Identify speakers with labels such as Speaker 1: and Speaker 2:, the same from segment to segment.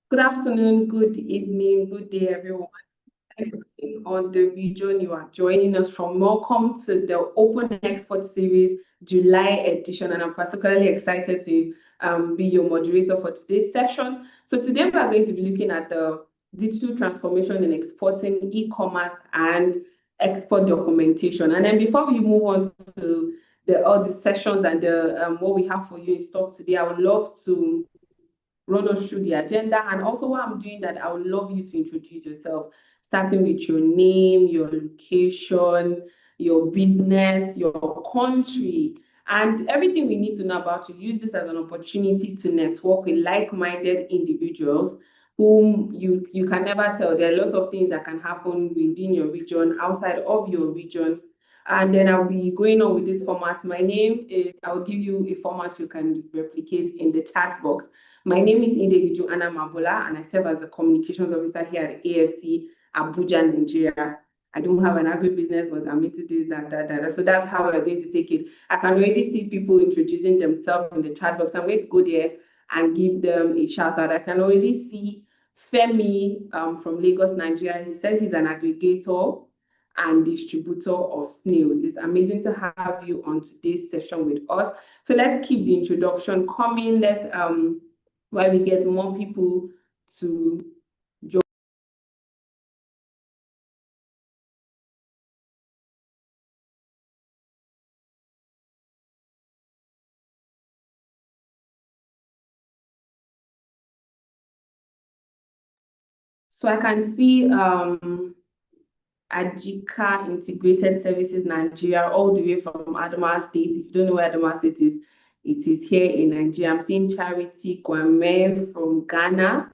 Speaker 1: Good afternoon, good evening, good day, everyone. Depending on the region you are joining us from. Welcome to the Open Export Series July edition, and I'm particularly excited to be your moderator for today's session. So today we are going to be looking at the digital transformation in exporting, e-commerce, and export documentation. And then before we move on to all the sessions and the what we have for you in stock today, I would love to run us through the agenda. And also, while I'm doing that, I would love you to introduce yourself, starting with your name, your location, your business, your country, and everything we need to know about you. Use this as an opportunity to network with like-minded individuals whom you can never tell. There are lots of things that can happen within your region, outside of your region. And then I'll be going on with this format. My name is, I'll give you a format you can replicate in the chat box. My name is Indegiju Anna Mabola, and I serve as a communications officer here at AFC Abuja, Nigeria. I don't have an agribusiness, but I'm into this, that. So that's how we're going to take it. I can already see people introducing themselves in the chat box. I'm going to go there and give them a shout out. I can already see Femi from Lagos, Nigeria. He said he's an aggregator and distributor of snails. It's amazing to have you on today's session with us. So let's keep the introduction coming. Let's while we get more people to join. So I can see Ajika Integrated Services Nigeria, all the way from Adamawa State. If you don't know where Adamawa State is, it is here in Nigeria. I'm seeing Charity Kwame from Ghana,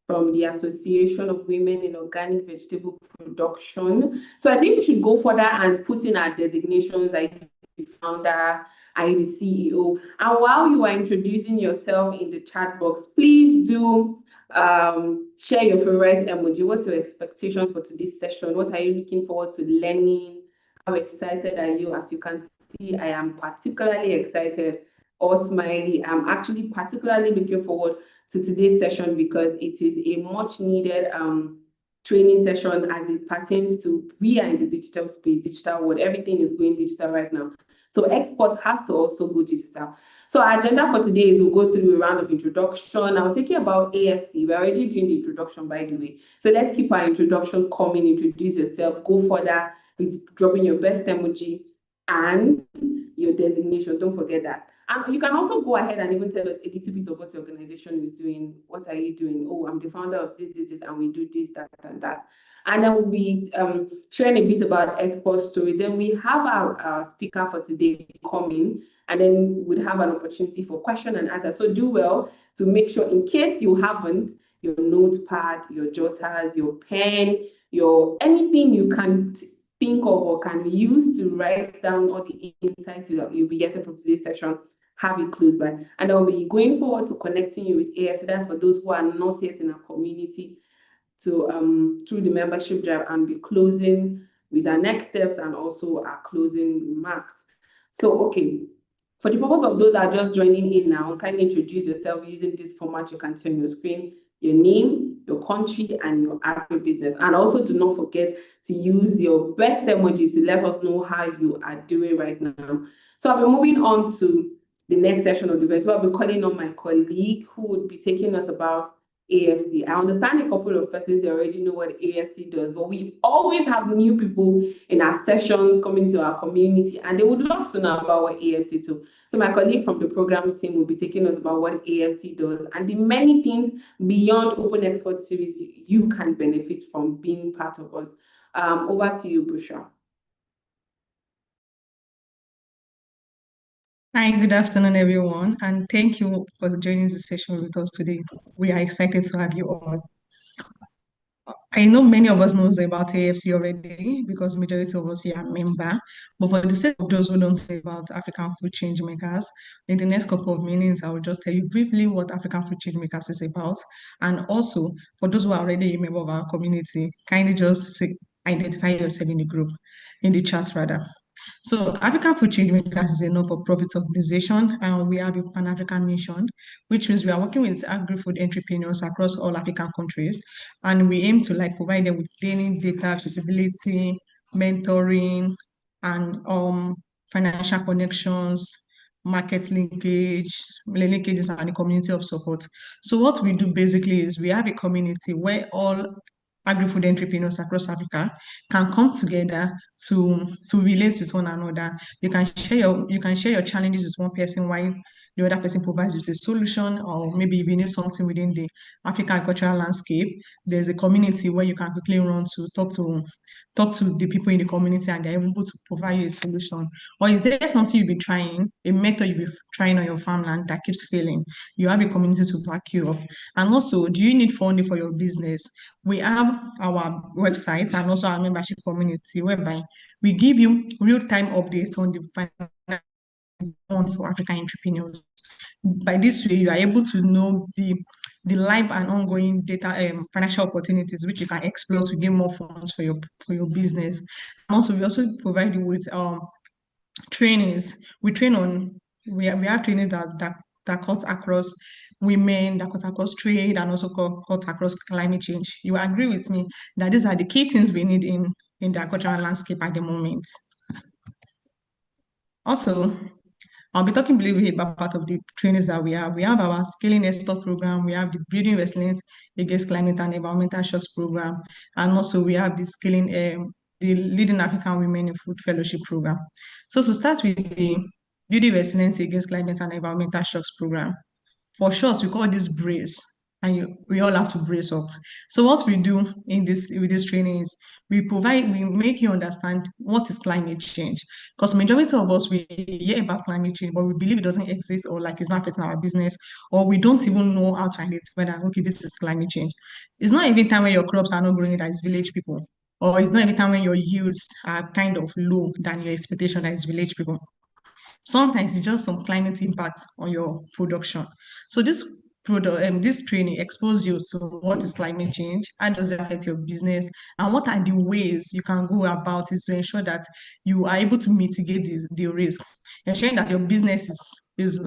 Speaker 1: from the Association of Women in Organic Vegetable Production. So I think we should go further and put in our designations. Are you the founder? Are you the CEO? And while you are introducing yourself in the chat box, please do share your favorite emoji. What's your expectations for today's session? What are you looking forward to learning? How excited are you? As you can see, I am particularly excited or smiley. I'm actually particularly looking forward to today's session because it is a much needed training session as it pertains to we are in the digital space, digital world. Everything is going digital right now. So export has to also go digital. So our agenda for today is we'll go through a round of introduction. I'll take you about AFC. We're already doing the introduction, by the way. So let's keep our introduction coming. Introduce yourself. Go further with dropping your best emoji and your designation. Don't forget that. And you can also go ahead and even tell us a little bit of what your organization is doing. What are you doing? Oh, I'm the founder of this, and we do this, that, and that. And then we'll be sharing a bit about export story. Then we have our speaker for today coming, and then we'd have an opportunity for question and answer. So do well to make sure, in case you haven't, your notepad, your jotters, your pen, your anything you can think of or can use to write down all the insights you'll be getting from today's session, have it close by. And I'll be going forward to connecting you with AF. So that's for those who are not yet in our community to through the membership drive and be closing with our next steps and also our closing remarks. So, okay, for the purpose of those that are just joining in now, kindly introduce yourself using this format you can see on your screen, your name, your country, and your agribusiness. And also do not forget to use your best emoji to let us know how you are doing right now. So I'll be moving on to the next session of the event. I'll be calling on my colleague who would be taking us about AFC. I understand a couple of persons already know what AFC does, but we always have new people in our sessions coming to our community, and they would love to know about what AFC do. So my colleague from the programs team will be taking us about what AFC does and the many things beyond Open Export Series you can benefit from being part of us. Over to you, Bushra.
Speaker 2: Hi, good afternoon, everyone, and thank you for joining the session with us today. We are excited to have you on. I know many of us knows about AFC already because majority of us here are member, but for the sake of those who don't know about African Food Change Makers, in the next couple of minutes, I will just tell you briefly what African Food Change Makers is about. And also, for those who are already a member of our community, kindly just identify yourself in the group, in the chat rather. So African Food Changemakers is a not-for-profit organization, and we have a Pan-African mission, which means we are working with agri-food entrepreneurs across all African countries, and we aim to like provide them with training, data, visibility, mentoring, and financial connections, market linkages, and a community of support. So what we do basically is we have a community where all agri-food entrepreneurs across Africa can come together to relate with one another. You can share your challenges with one person while the other person provides you with a solution, or maybe if you need something within the African agricultural landscape, there's a community where you can quickly run to talk to the people in the community and they're able to provide you a solution. Or is there something you've been trying, a method you've been trying on your farmland that keeps failing? You have a community to back you up. And also, do you need funding for your business? We have our website and also our membership community whereby we give you real-time updates on the finance for African entrepreneurs. By this way, you are able to know the live and ongoing data financial opportunities which you can explore to gain more funds for your business. And also, we also provide you with trainings. We have trainings that cut across women, that cut across trade, and also cut across climate change. You agree with me that these are the key things we need in the agricultural landscape at the moment. Also, I'll be talking briefly about part of the trainings that we have. We have our Scaling Export program, we have the Building Resilience Against Climate and Environmental Shocks program, and also we have the Leading African Women in Food Fellowship program. So to start with the Building Resilience Against Climate and Environmental Shocks program, for short, we call this brace, and we all have to brace up. So what we do with this training is we make you understand what is climate change. Because majority of us we hear about climate change, but we believe it doesn't exist or like it's not affecting our business, or we don't even know how to identify that okay, this is climate change. It's not every time when your crops are not growing that is village people, or it's not every time when your yields are kind of low than your expectation that is village people. Sometimes it's just some climate impact on your production. So this training exposes you to what is climate change, how does it affect your business, and what are the ways you can go about it to ensure that you are able to mitigate the risk, ensuring that your business is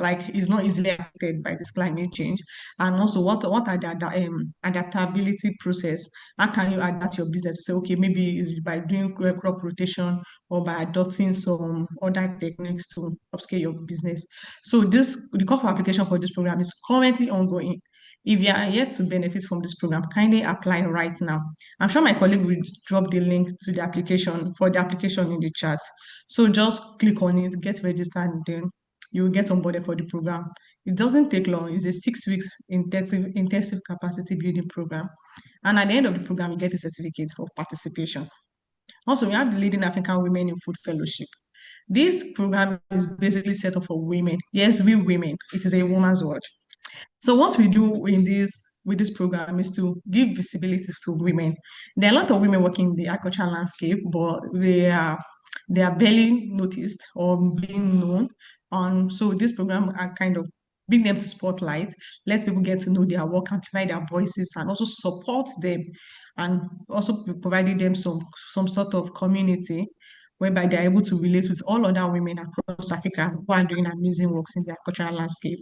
Speaker 2: not easily affected by this climate change, and also what are the adaptability process. How can you adapt your business to say, okay, maybe it's by doing crop rotation or by adopting some other techniques to upscale your business. So the call for application for this program is currently ongoing. If you are yet to benefit from this program, kindly apply right now. I'm sure my colleague will drop the link to the application in the chat. So just click on it, get registered, and then you will get onboarded for the program. It doesn't take long. It's a 6 weeks intensive capacity building program. And at the end of the program, you get a certificate for participation. Also, we have the Leading African Women in Food Fellowship. This program is basically set up for women. Yes, we women. It is a woman's world. So what we do with this program is to give visibility to women. There are a lot of women working in the agricultural landscape, but they are barely noticed or being known. So this program are kind of bring them to spotlight, let people get to know their work, amplify their voices, and also support them, and also providing them some sort of community whereby they're able to relate with all other women across Africa who are doing amazing works in the agricultural landscape.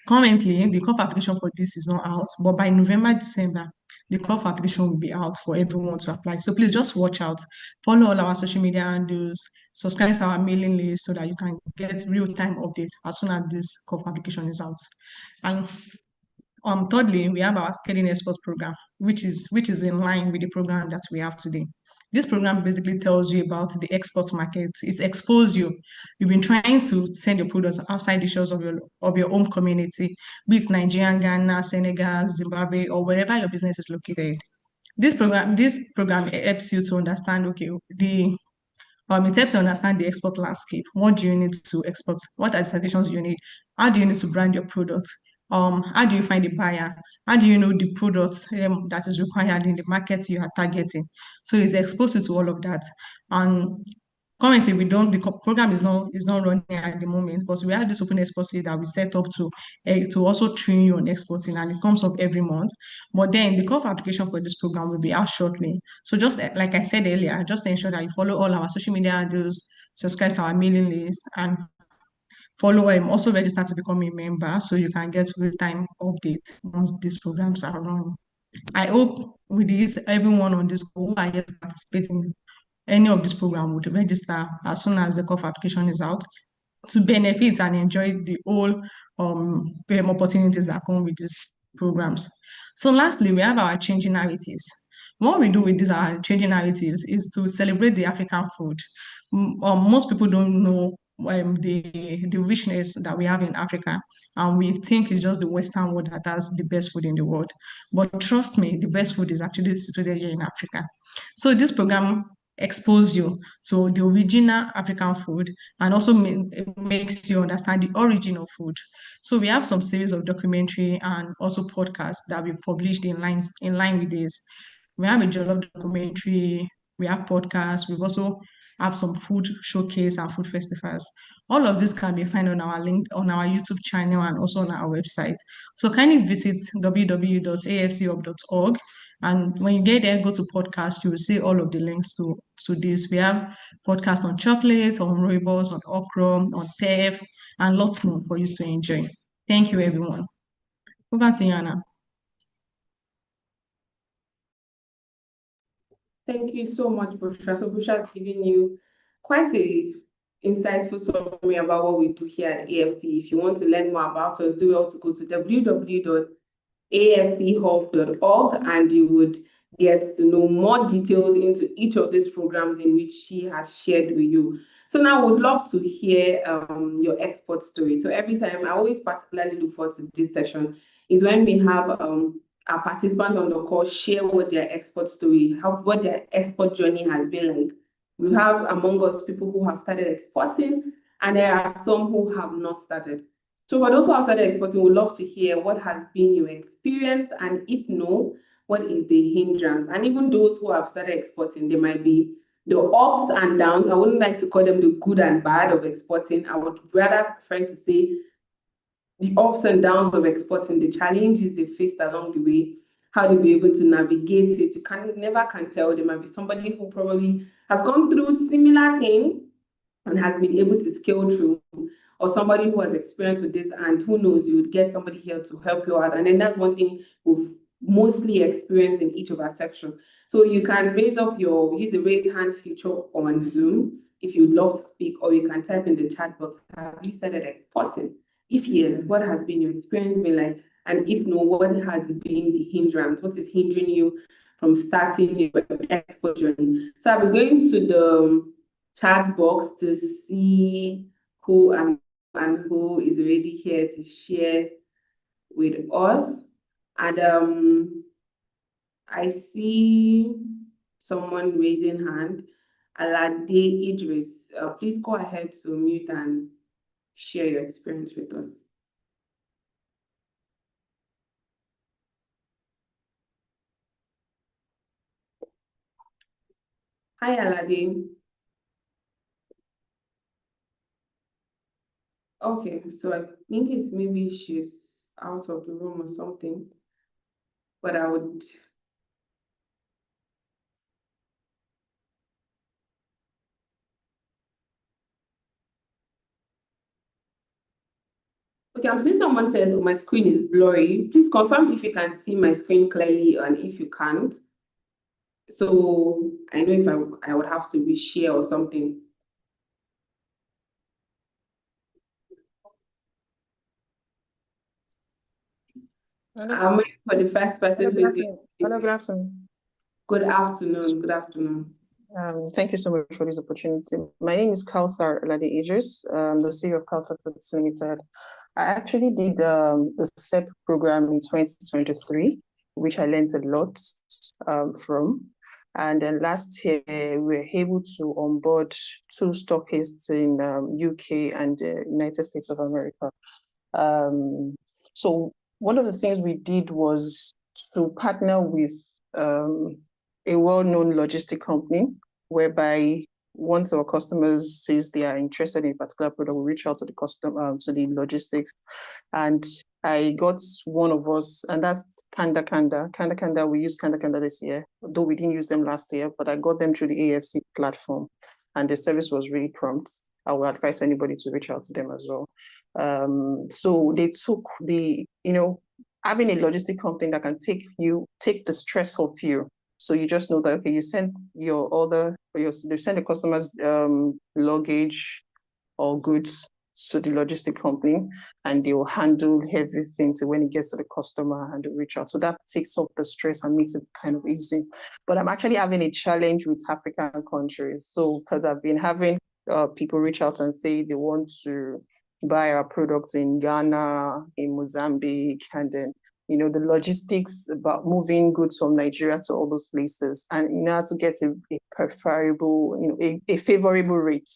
Speaker 2: Currently, the call for application for this is not out, but by November, December, the call for application will be out for everyone to apply. So please just watch out, follow all our social media handles, subscribe to our mailing list so that you can get real-time update as soon as this call for application is out. And thirdly, we have our Scaling Export program, which is in line with the program that we have today. This program basically tells you about the export market. It's exposed you. You've been trying to send your products outside the shores of your own community, be it Nigeria, Ghana, Senegal, Zimbabwe, or wherever your business is located. This program helps you to understand, okay, it helps you understand the export landscape. What do you need to export? What are the certifications you need? How do you need to brand your product? How do you find a buyer? How do you know the product that is required in the market you are targeting? So it's exposed you to all of that. And currently, the program is not running at the moment, but we have this open export series that we set up to also train you on exporting, and it comes up every month. But then the call for application for this program will be out shortly. So just like I said earlier, just ensure that you follow all our social media handles, subscribe to our mailing list, and follow also register to become a member so you can get real-time updates once these programs are run. I hope with this, everyone on this call who are yet participating in any of this program would register as soon as the call for application is out to benefit and enjoy the whole opportunities that come with these programs. So lastly, we have our changing narratives. What we do with these our changing narratives is to celebrate the African food. Most people don't know the richness that we have in Africa, and we think it's just the Western world that has the best food in the world. But trust me, the best food is actually situated here in Africa. So this program expose you to the original African food and also makes you understand the origin of food. So we have some series of documentary and also podcasts that we've published in line with this. We have a Jollof documentary, we have podcasts, we've also have some food showcase and food festivals. All of this can be found on our link on our YouTube channel and also on our website. So kindly visit www.afcup.org, and when you get there, go to podcast, you will see all of the links to this. We have podcasts on chocolates, on rooibos, on okra, on teff, and lots more for you to enjoy. Thank you, everyone. Over to you, Anna.
Speaker 1: Thank you so much, Bushra. So Bushra has given you quite a insightful summary about what we do here at AFC. If you want to learn more about us, do well to go to www.afchub.org and you would get to know more details into each of these programs in which she has shared with you. So now I would love to hear your export story. So every time, I always particularly look forward to this session, is when we have our participants on the call share what their export story, what their export journey has been like. We have among us people who have started exporting, and there are some who have not started. So for those who have started exporting, we'd love to hear what has been your experience, and if no, what is the hindrance? And even those who have started exporting, there might be the ups and downs. I wouldn't like to call them the good and bad of exporting. I would rather prefer to say the ups and downs of exporting, the challenges they faced along the way, how they be able to navigate it. You never can tell. There might be somebody who probably has gone through similar thing and has been able to scale through, or somebody who has experience with this, and who knows, you would get somebody here to help you out. And then that's one thing we've mostly experienced in each of our sections. So you can use the raise hand feature on Zoom if you'd love to speak, or you can type in the chat box, have you started exporting? If yes, what has been your experience been like? And if no, what has been the hindrance? What is hindering you from starting your export journey? So I'll be going to the chat box to see who and who is already here to share with us. And I see someone raising hand. Alade Idris, please go ahead to mute and share your experience with us. Hi, Alade. Okay, so I think it's maybe she's out of the room or something, but I would. Okay, I'm seeing someone says, oh, my screen is blurry. Please confirm if you can see my screen clearly and if you can't. So I know if I would have to reshare or something. I'm waiting for the first person who's
Speaker 3: Hello, good afternoon.
Speaker 1: Good afternoon. Good afternoon.
Speaker 3: Thank you so much for this opportunity. My name is Kauthar Ladi Idris, the CEO of Kauthar Foods Limited. I actually did the SEP program in 2023, which I learned a lot from. And then last year, we were able to onboard 2 stockists in UK and United States of America. So one of the things we did was to partner with a well-known logistic company, whereby once our customers says they are interested in a particular product, we reach out to the customer, to the logistics. And I got one of us, and that's Kanda Kanda. Kanda Kanda, we used Kanda Kanda this year, though we didn't use them last year, but I got them through the AFC platform. and the service was really prompt. I would advise anybody to reach out to them as well. So they took having a logistic company that can take the stress off you. So you just know that, okay, you send your order, they send the customer's luggage or goods to the logistic company, and they will handle everything so when it gets to the customer and they reach out. So that takes off the stress and makes it kind of easy. But I'm actually having a challenge with African countries. So because I've been having people reach out and say they want to buy our products in Ghana, in Mozambique, and then the logistics about moving goods from Nigeria to all those places, and to get a preferable, a favorable rate,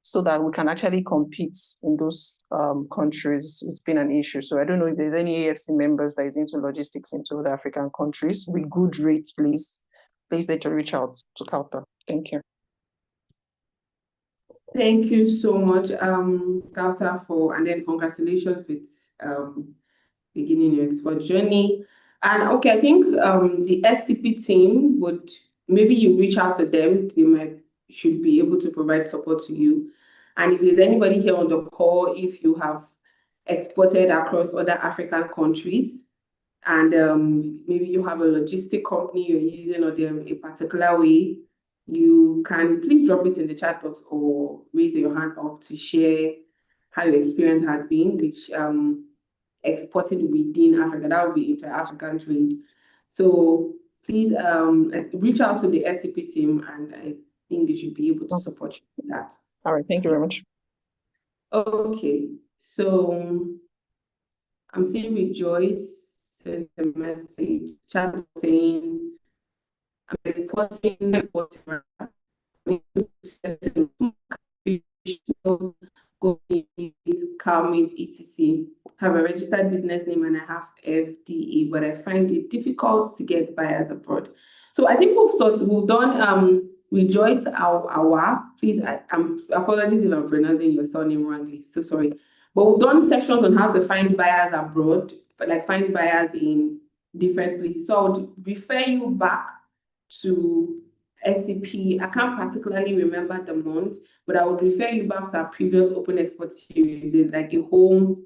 Speaker 3: so that we can actually compete in those countries. It's been an issue. So I don't know if there's any AFC members that is into logistics into other African countries with good rates, please let you reach out to Kauta. Thank you.
Speaker 1: Thank you so much, Kauta, and then congratulations with beginning your export journey. And okay, I think the STP team maybe you reach out to them, they should be able to provide support to you. And if there's anybody here on the call, if you have exported across other African countries, and maybe you have a logistic company you're using or they're a particular way, you can please drop it in the chat box or raise your hand up to share how your experience has been, which exporting within Africa, that would be inter-African trade. So please reach out to the STP team, and I think they should be able to support you with that.
Speaker 3: All right, thank you very much.
Speaker 1: Okay, so I'm seeing Rejoice sent a message, chat saying, I'm exporting, Calmate, etc. Have a registered business name and I have FDA, but I find it difficult to get buyers abroad. So I think we've done Rejoice our please, apologies if I'm pronouncing your surname wrongly, so sorry. But we've done sessions on how to find buyers abroad, like find buyers in different places. So I would refer you back to SCP. I can't particularly remember the month, but I would refer you back to our previous Open Export series. It's like a whole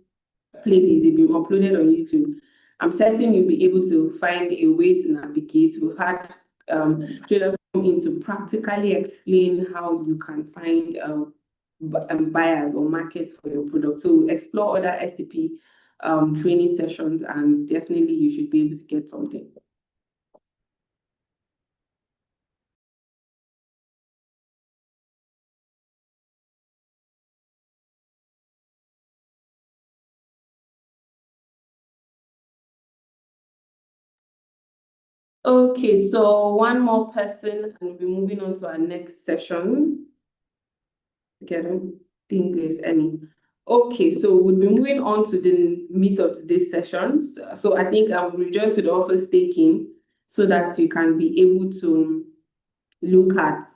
Speaker 1: playlist. They've been uploaded on YouTube. I'm certain you'll be able to find a way to navigate. We've had traders come in to practically explain how you can find buyers or markets for your product. So explore other SCP training sessions, and definitely you should be able to get something. Okay, so one more person, and we'll be moving on to our next session. Okay, I don't think there's any. Okay, so we'll be moving on to the meat of today's session. So I think Rejoice would also stay in so that you can be able to look at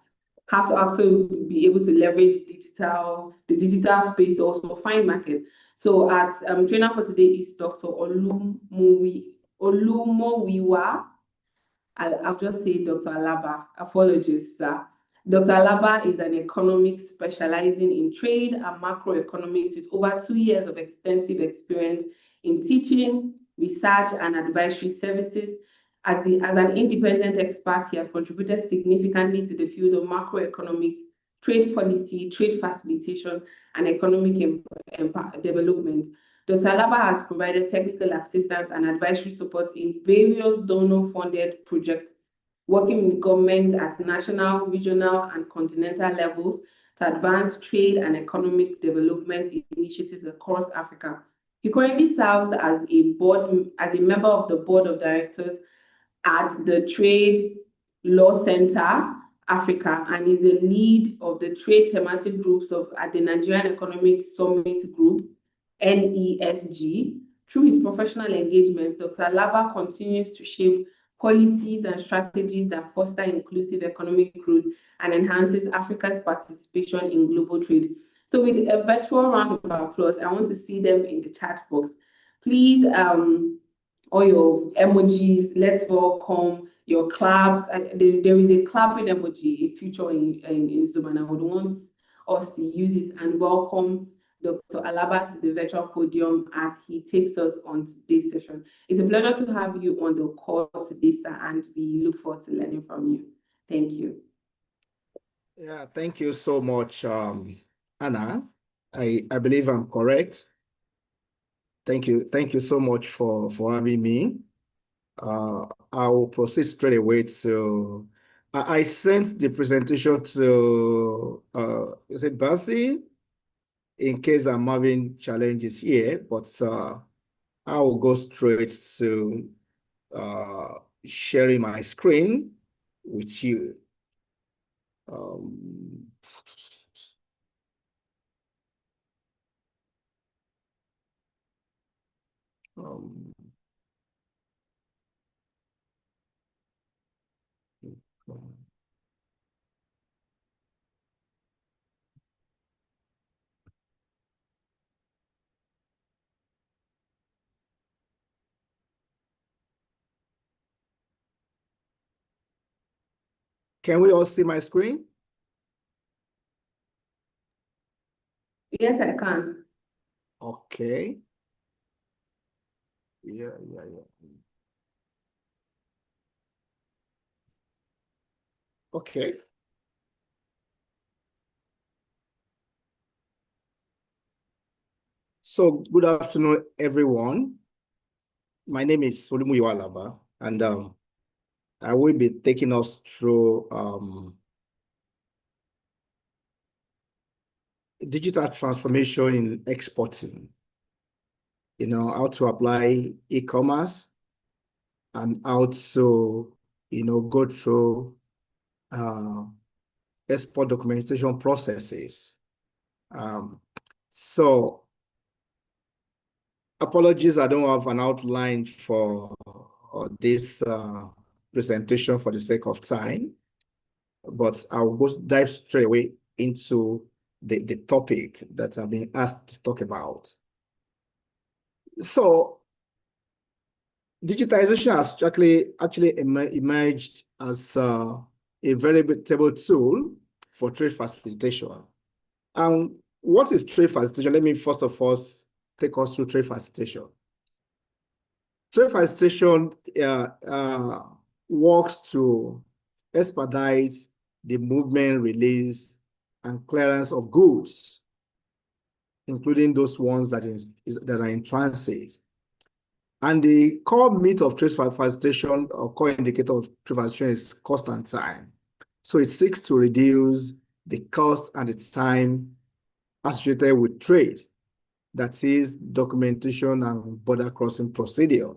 Speaker 1: how to also be able to leverage the digital space to also find market. So our trainer for today is Dr. Olumowiwa. I'll just say Dr. Alaba. Apologies, sir. Dr. Alaba is an economist specializing in trade and macroeconomics with over 2 years of extensive experience in teaching, research, and advisory services. As an independent expert, he has contributed significantly to the field of macroeconomics, trade policy, trade facilitation, and economic development. Dr. Alaba has provided technical assistance and advisory support in various donor-funded projects, working with government at national, regional, and continental levels to advance trade and economic development initiatives across Africa. He currently serves as a member of the board of directors at the Trade Law Center Africa, and is the lead of the trade thematic groups at the Nigerian Economic Summit Group, NESG. Through his professional engagement, Dr. Alaba continues to shape policies and strategies that foster inclusive economic growth and enhances Africa's participation in global trade. So with a virtual round of applause, I want to see them in the chat box. Please, all your emojis, let's welcome. your claps. There is a clapping emoji, a feature in Zoom, and I would want us to use it and welcome Dr. Alaba to the virtual podium as he takes us on today's session. It's a pleasure to have you on the call today, sir, and we look forward to learning from you. Thank you.
Speaker 4: Yeah, thank you so much, Anna. I believe I'm correct. Thank you so much for having me. I will proceed straight away to. I sent the presentation to is it Basi? In case I'm having challenges here, but I will go straight to sharing my screen with you. Um, um, Can we all see my screen?
Speaker 1: Yes, I can.
Speaker 4: Okay. Yeah. Okay. So good afternoon, everyone. My name is Olumu Alaba, and I will be taking us through digital transformation in exporting. You know, how to apply e-commerce and how to, go through export documentation processes. So apologies, I don't have an outline for this presentation for the sake of time, but I'll go dive straight away into the topic that I've been asked to talk about. So digitization has actually emerged as a very veritable tool for trade facilitation. And what is trade facilitation? Let me first of all take us through trade facilitation. Trade facilitation works to expedite the movement, release, and clearance of goods, including those ones that are in transit. And the core meat of trade facilitation or core indicator of trade facilitation is cost and time. So it seeks to reduce the cost and the time associated with trade, that is documentation and border crossing procedure.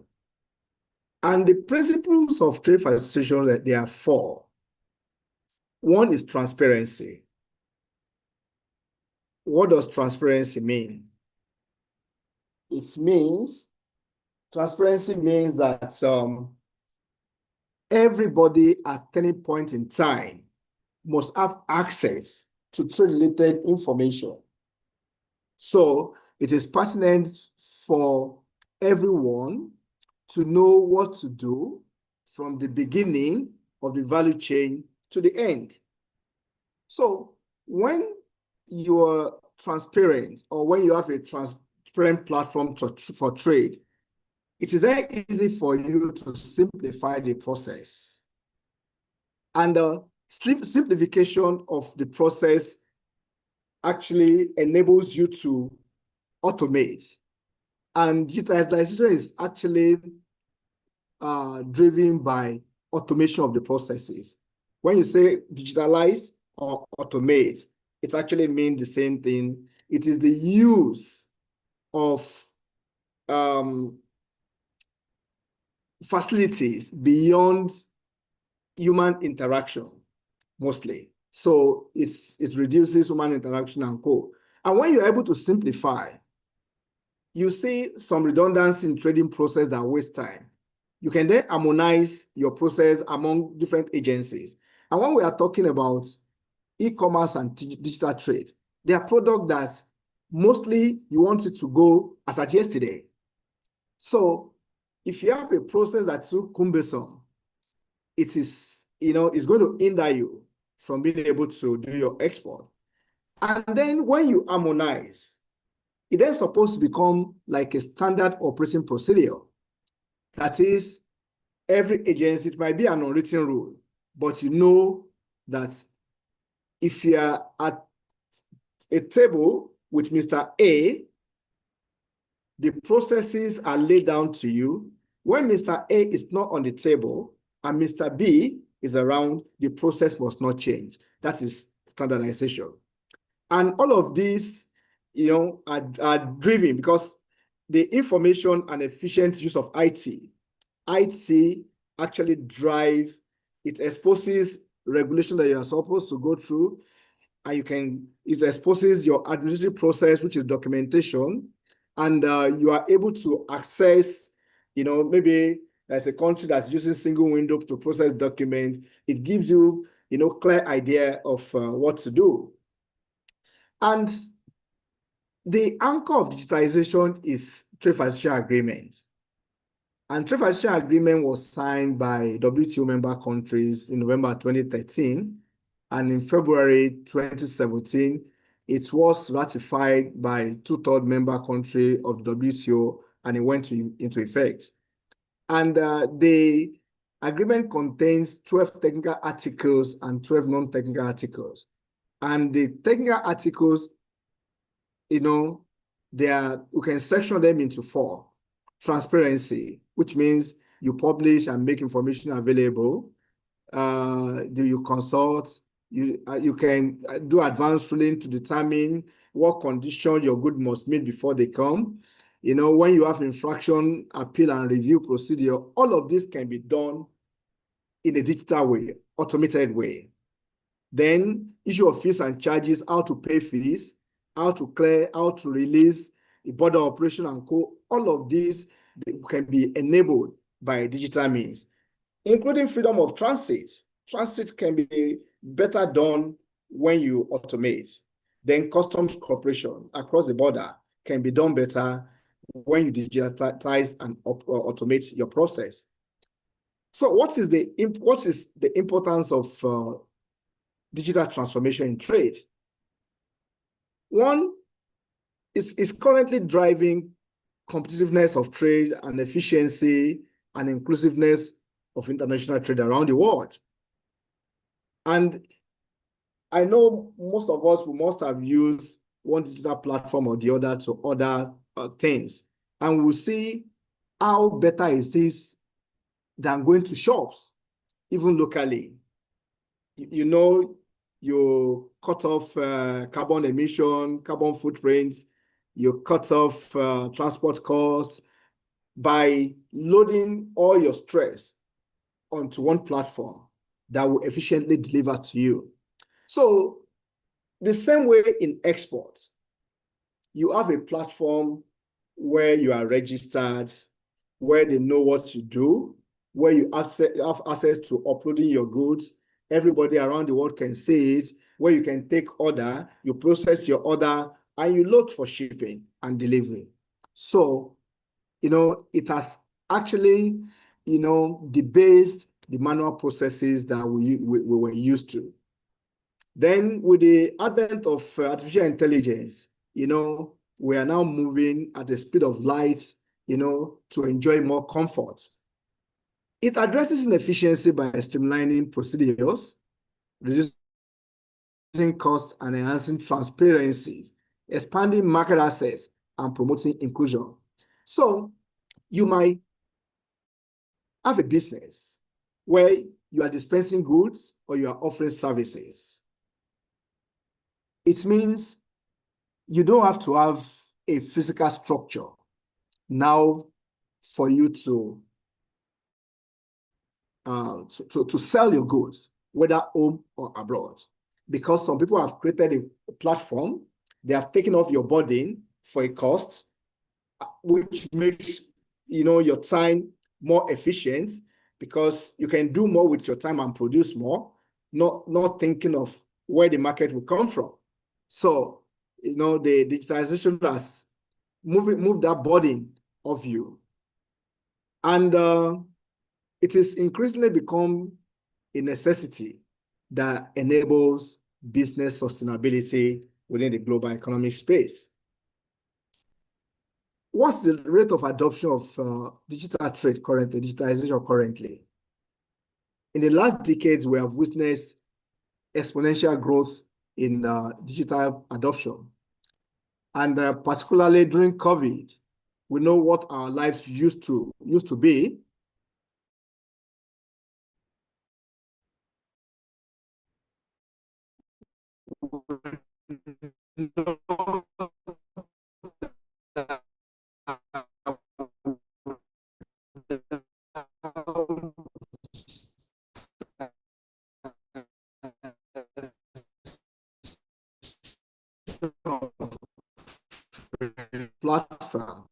Speaker 4: And the principles of trade facilitation, there are four. One is transparency. What does transparency mean? Transparency means that everybody at any point in time must have access to trade-related information. So it is pertinent for everyone to know what to do from the beginning of the value chain to the end. So when you are transparent, or when you have a transparent platform for trade, it is very easy for you to simplify the process. And the simplification of the process actually enables you to automate. And digitalization is actually driven by automation of the processes. When you say digitalize or automate, it actually means the same thing. It is the use of facilities beyond human interaction, mostly. So it reduces human interaction and co. And when you're able to simplify, you see some redundancy in trading process that waste time. You can then harmonize your process among different agencies. And when we are talking about e-commerce and digital trade, they are products that mostly you want it to go as at yesterday. So if you have a process that's too cumbersome, it is, it's going to hinder you from being able to do your export. And then when you harmonize, it then supposed to become like a standard operating procedure. That is, every agency, it might be an unwritten rule, but you know that if you are at a table with Mr. A, the processes are laid down to you. When Mr. A is not on the table and Mr. B is around, the process must not change. That is standardization. And all of these, are driven because the information and efficient use of IT actually drive, it exposes regulation that you are supposed to go through, and it exposes your administrative process, which is documentation, and you are able to access, maybe there's a country that's using single window to process documents. It gives you, clear idea of what to do. And the anchor of digitization is trade facilitation agreement. And trade facilitation agreement was signed by WTO member countries in November 2013. And in February 2017, it was ratified by 2/3 member country of WTO, and it went into effect. And the agreement contains 12 technical articles and 12 non-technical articles. And the technical articles, we can section them into 4. Transparency, which means you publish and make information available. Do you consult? You can do advanced ruling to determine what condition your good must meet before they come. When you have infraction, appeal and review procedure, all of this can be done in a digital way, automated way. Then issue of fees and charges, how to pay fees, how to clear, how to release, border operation and co. All of these can be enabled by digital means, including freedom of transit. Transit can be better done when you automate. Then customs cooperation across the border can be done better when you digitize and automate your process. So what is the importance of digital transformation in trade? One, is currently driving competitiveness of trade and efficiency and inclusiveness of international trade around the world. And I know most of us, we must have used one digital platform or the other to order things. And we'll see how better is this than going to shops, even locally. You cut off carbon emission, carbon footprints, you cut off transport costs by loading all your stress onto one platform that will efficiently deliver to you. So the same way in exports, you have a platform where you are registered, where they know what you do, where you have access to uploading your goods. Everybody around the world can see it, where you can take order, you process your order, and you load for shipping and delivery. So, it has actually, debased the manual processes that we were used to. Then with the advent of artificial intelligence, we are now moving at the speed of light, to enjoy more comfort. It addresses inefficiency by streamlining procedures, reducing costs and enhancing transparency, expanding market access and promoting inclusion. So you might have a business where you are dispensing goods or you are offering services. It means you don't have to have a physical structure now for you to sell your goods, whether home or abroad. Because some people have created a platform, they have taken off your burden for a cost, which makes your time more efficient, because you can do more with your time and produce more, not thinking of where the market will come from. So, the digitalization has moved that burden of you. And it is increasingly become a necessity that enables business sustainability within the global economic space. What's the rate of adoption of digital trade currently, digitalization currently? In the last decades, we have witnessed exponential growth in digital adoption. And particularly during COVID, we know what our lives used to be. Platform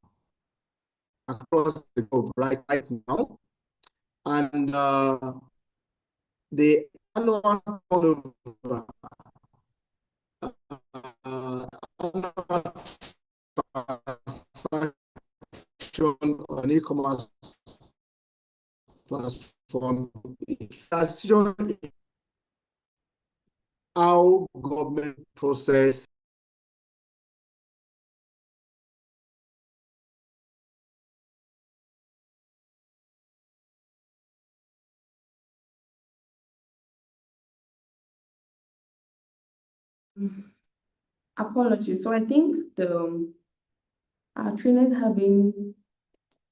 Speaker 4: across the globe right now, and the annual turnover, transaction on e-commerce platform has shown how government process
Speaker 1: Apologies. So I think our trainer is having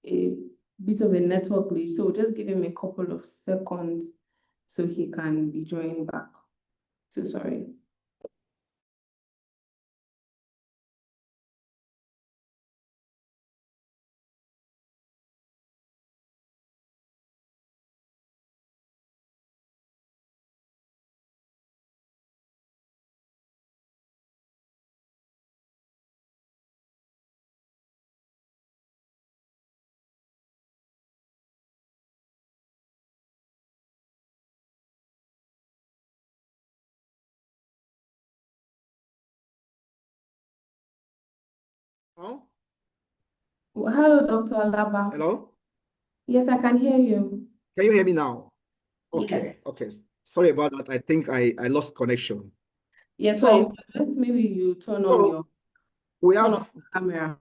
Speaker 1: a bit of a network glitch. So just give him a couple of seconds so he can be joined back. So sorry. Well, hello, Dr. Alaba.
Speaker 4: Hello?
Speaker 1: Yes, I can hear you.
Speaker 4: Can you hear me now? Okay,
Speaker 1: Yes.
Speaker 4: okay. Sorry about that. I think I lost connection.
Speaker 1: Yes, so I
Speaker 4: So,
Speaker 1: suggest maybe you turn on
Speaker 4: we
Speaker 1: your
Speaker 4: have
Speaker 1: camera.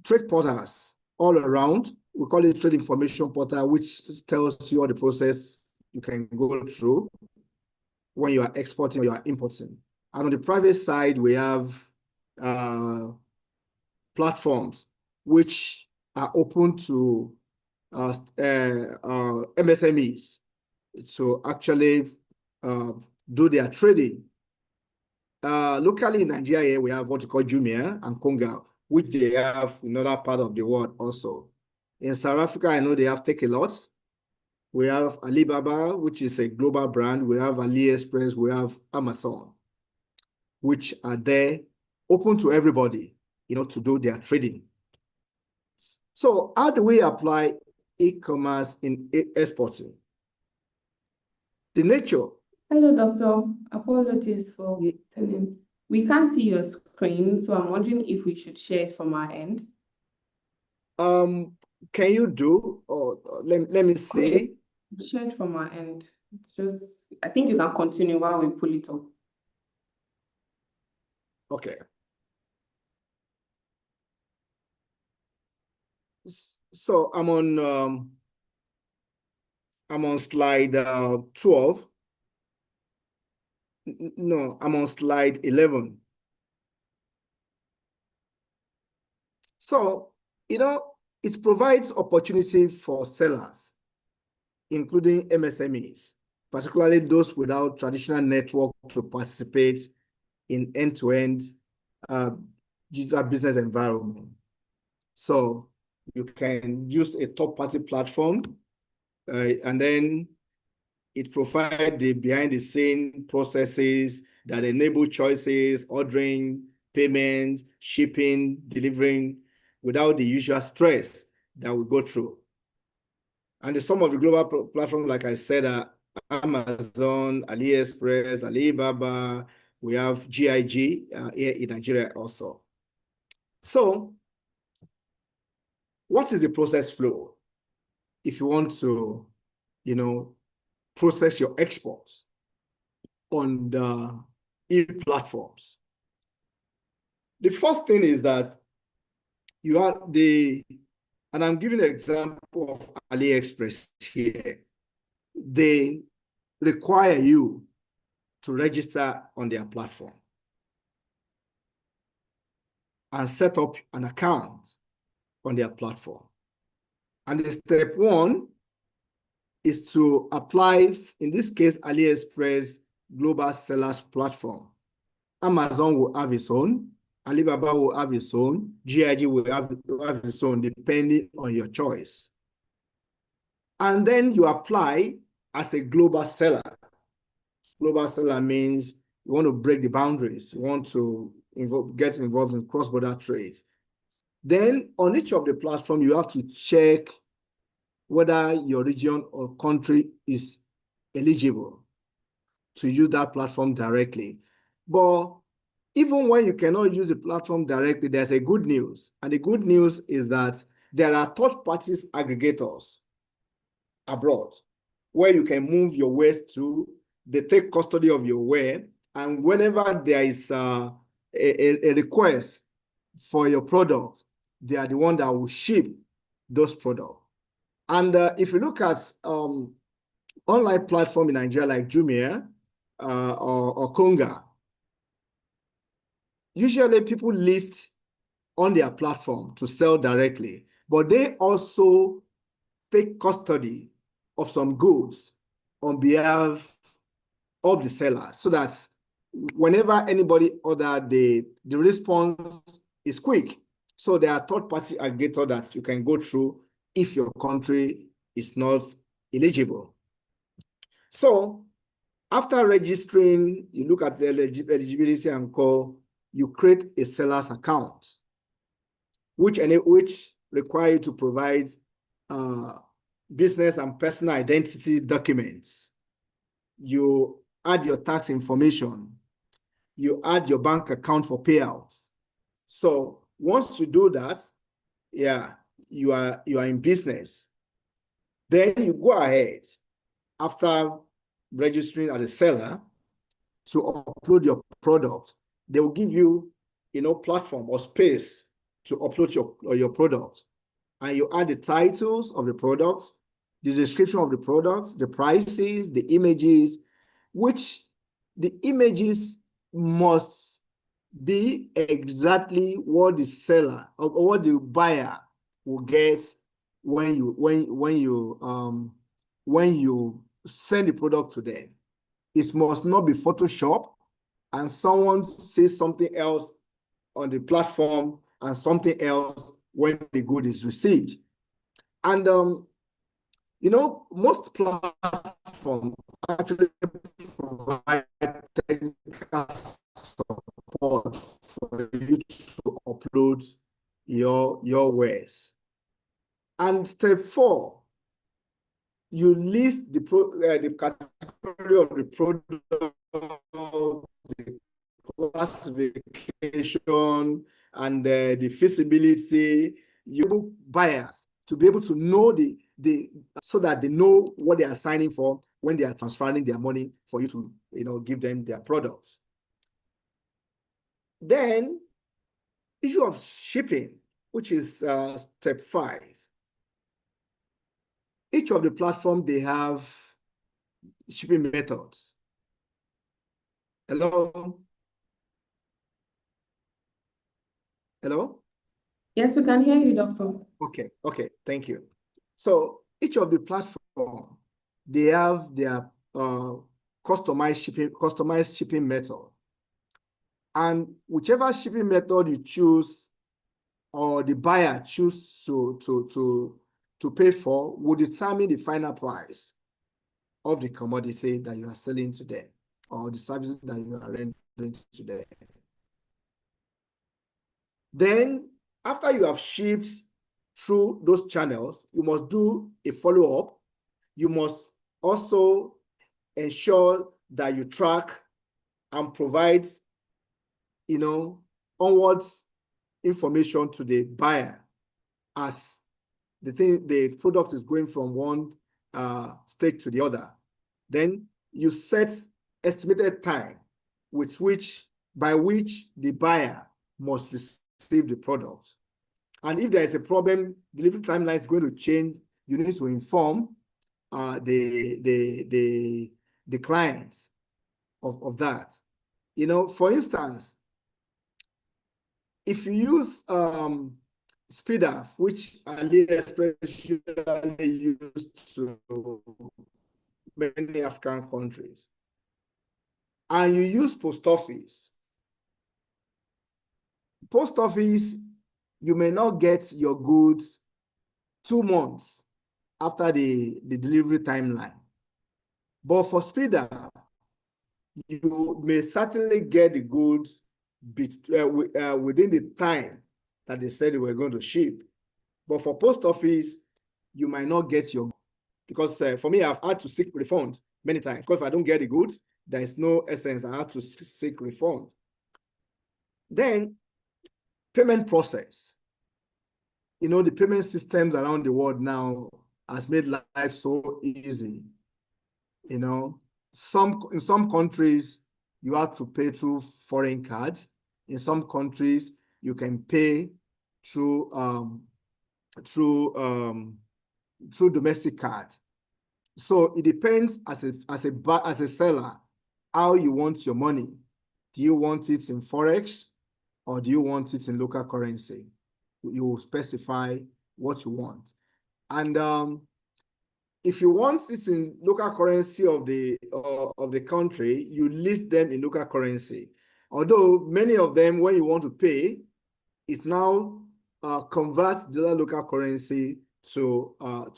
Speaker 4: trade portals all around. We call it trade information portal, which tells you all the process you can go through when you are exporting or you are importing. And on the private side, we have platforms which are open to MSMEs to actually do their trading. Locally in Nigeria, we have what we call Jumia and Konga, which they have in other part of the world also. In South Africa, I know they have Take a Lot. We have Alibaba, which is a global brand. We have AliExpress. We have Amazon, which are there open to everybody, to do their trading. So how do we apply e-commerce in exporting? The nature.
Speaker 1: Hello, Doctor. Apologies for telling. We can't see your screen, so I'm wondering if we should share it from our end.
Speaker 4: Can you do, or let me see.
Speaker 1: Okay. Share it from our end. It's just, I think you can continue while we pull it up.
Speaker 4: Okay. So I'm on slide 12. No, I'm on slide 11. So, it provides opportunity for sellers, including MSMEs, particularly those without traditional network, to participate in end-to-end digital business environment. So you can use a third-party platform, and then it provides the behind-the-scene processes that enable choices, ordering, payment, shipping, delivering, without the usual stress that we go through. And some of the global platforms, like I said, are Amazon, AliExpress, Alibaba. We have GIG here in Nigeria also. So, what is the process flow? if you want to, process your exports on the e-platforms. The first thing is that you are and I'm giving an example of AliExpress here. They require you to register on their platform and set up an account on their platform. And the step one is to apply, in this case, AliExpress Global Sellers Platform. Amazon will have its own, Alibaba will have its own, GIG will have its own, depending on your choice. And then you apply as a global seller. Global seller means you want to break the boundaries. You want to get involved in cross-border trade. Then on each of the platform, you have to check whether your region or country is eligible to use that platform directly. But even when you cannot use the platform directly, there's a good news. And the good news is that there are third parties aggregators abroad where you can move your wares to. They take custody of your ware. And whenever there is a request for your product, they are the one that will ship those products. And if you look at online platform in Nigeria like Jumia or Konga, usually people list on their platform to sell directly, but they also take custody of some goods on behalf of the seller, so that whenever anybody order, the response is quick. So there are third-party aggregator that you can go through if your country is not eligible. So after registering, you look at the eligibility and call, you create a seller's account, which require you to provide business and personal identity documents. You add your tax information. You add your bank account for payouts. So once you do that, yeah, you are in business. Then you go ahead after registering as a seller to upload your product. They will give you, platform or space to upload your product. And you add the titles of the products, the description of the products, the prices, the images, which the images must be exactly what the seller or what the buyer will get when you send the product to them. It must not be Photoshop and someone says something else on the platform and something else when the good is received. And most platforms actually provide technical support for you to upload your wares. And step 4, you list the category of the product, the classification, and the feasibility. You buyers to be able to know so that they know what they are signing for when they are transferring their money for you to give them their products. Then issue of shipping, which is step 5. Each of the platform, they have shipping methods. Hello? Hello?
Speaker 1: Yes, we can hear you, Doctor.
Speaker 4: Okay, thank you. So each of the platform, they have their customized shipping method. And whichever shipping method you choose or the buyer choose to pay for will determine the final price of the commodity that you are selling to them or the services that you are rendering to them. Then, after you have shipped through those channels, you must do a follow-up. You must also ensure that you track and provide, onwards information to the buyer as the product is going from one state to the other. Then you set estimated time by which the buyer must receive the product. And if there is a problem, delivery timeline is going to change. You need to inform the clients of that. You know, for instance, if you use speeder, which AliExpress usually used to many African countries, and you use post office, you may not get your goods 2 months after the delivery timeline. But for speeder, you may certainly get the goods within the time that they said they were going to ship. But for post office, you might not get your, because for me, I've had to seek refund many times. Because if I don't get the goods, there is no essence. I have to seek refund. Then payment process. You know, the payment systems around the world now has made life so easy. You know, in some countries, you have to pay through foreign cards. In some countries, you can pay through domestic card. So it depends as a seller how you want your money. Do you want it in Forex or do you want it in local currency? You will specify what you want. And if you want it in local currency of the country, you list them in local currency. Although many of them, when you want to pay, it now converts the local currency to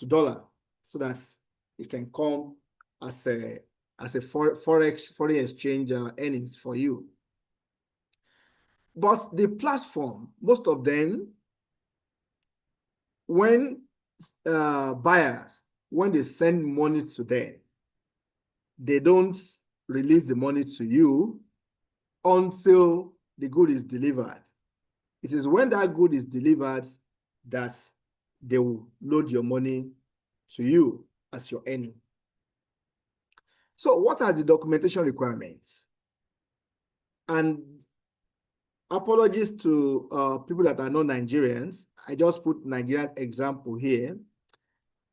Speaker 4: dollar, so that it can come as a foreign exchange earnings for you. But the platform, most of them, when buyers, when they send money to them, they don't release the money to you until the good is delivered. It is when that good is delivered that they will load your money to you as your earning. So what are the documentation requirements? And apologies to people that are not Nigerians. I just put Nigerian example here,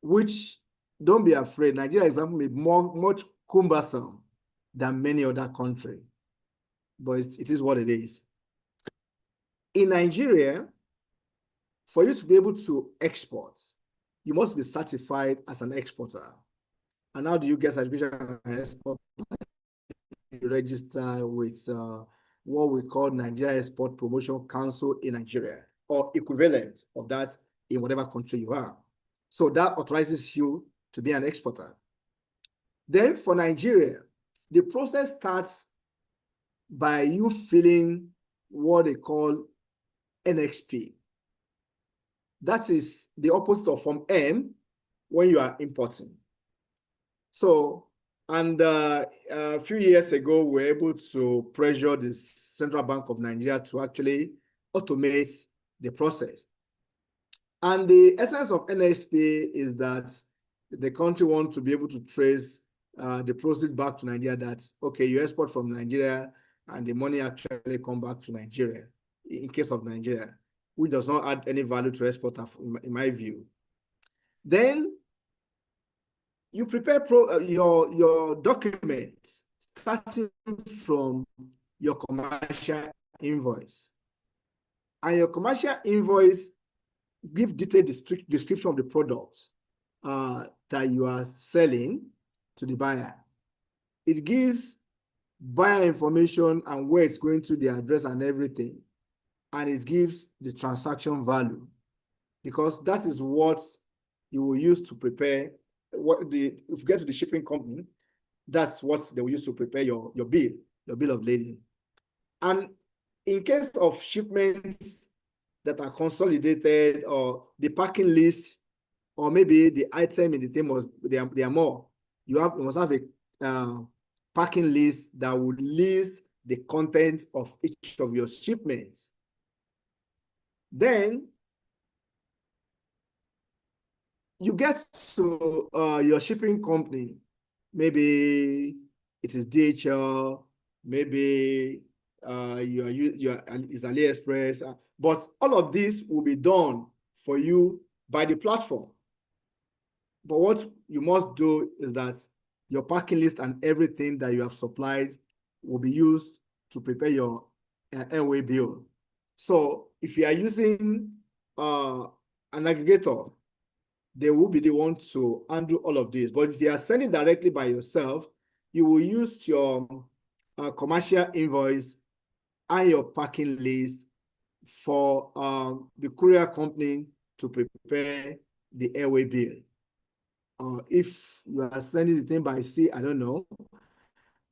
Speaker 4: which, don't be afraid, Nigerian example may be much cumbersome than many other countries, but it is what it is. In Nigeria, for you to be able to export, you must be certified as an exporter. And how do you get certification as an exporter? You register with what we call Nigeria Export Promotion Council in Nigeria, or equivalent of that in whatever country you are. So that authorizes you to be an exporter. Then for Nigeria, the process starts by you filling what they call NXP. That is the opposite of Form M when you are importing. So, and a few years ago, we were able to pressure the Central Bank of Nigeria to actually automate the process. And the essence of NXP is that the country wants to be able to trace the proceeds back to Nigeria, that, okay, you export from Nigeria and the money actually come back to Nigeria, in case of Nigeria, which does not add any value to exporter, in my view. Then you prepare your documents, starting from your commercial invoice. And your commercial invoice give detailed description of the product that you are selling to the buyer. It gives buyer information and where it's going to, the address and everything. And it gives the transaction value, because that is what you will use to prepare if you get to the shipping company, that's what they will use to prepare your bill of lading. And in case of shipments that are consolidated, or the packing list, or maybe the item in the thing there are more, you must have a packing list that would list the content of each of your shipments. Then you get to your shipping company, maybe it is DHL, maybe it's AliExpress, but all of this will be done for you by the platform. But what you must do is that your packing list and everything that you have supplied will be used to prepare your airway bill. So if you are using an aggregator, they will be the one to handle all of this. But if you are sending directly by yourself, you will use your commercial invoice and your packing list for the courier company to prepare the airway bill. If you are sending the thing by sea, I don't know,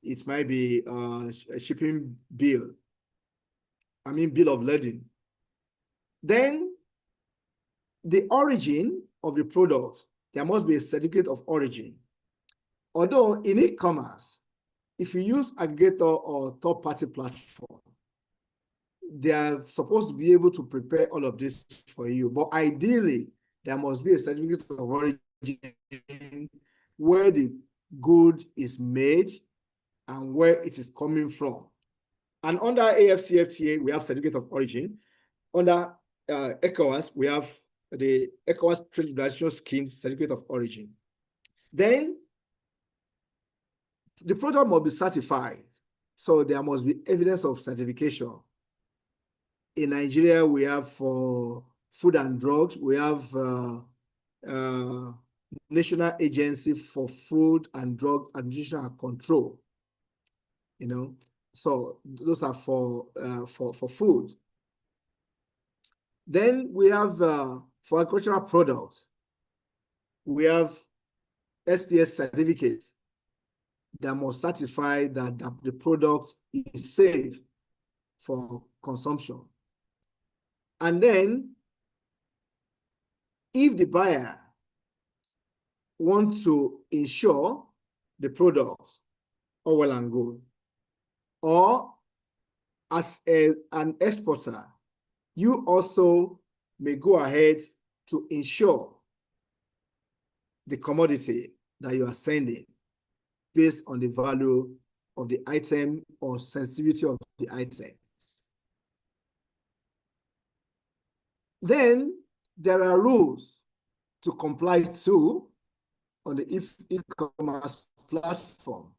Speaker 4: it might be a shipping bill. I mean, bill of lading. Then the origin of the product, there must be a certificate of origin. Although in e-commerce, if you use aggregator or third-party platform, they are supposed to be able to prepare all of this for you. But ideally, there must be a certificate of origin where the good is made and where it is coming from. And under AFCFTA, we have certificate of origin. Under ECOWAS, we have the ECOWAS Trade Liberalization Scheme certificate of origin. Then the product must be certified. So there must be evidence of certification. In Nigeria, we have for food and drugs, we have National Agency for Food and Drug Administration and Control. You know, so those are for food. Then we have for agricultural products, we have SPS certificates that must certify that the product is safe for consumption. And then if the buyer wants to insure the product, all well and good, or as an exporter, you also may go ahead to insure the commodity that you are sending based on the value of the item or sensitivity of the item. Then there are rules to comply to on the e-commerce platform.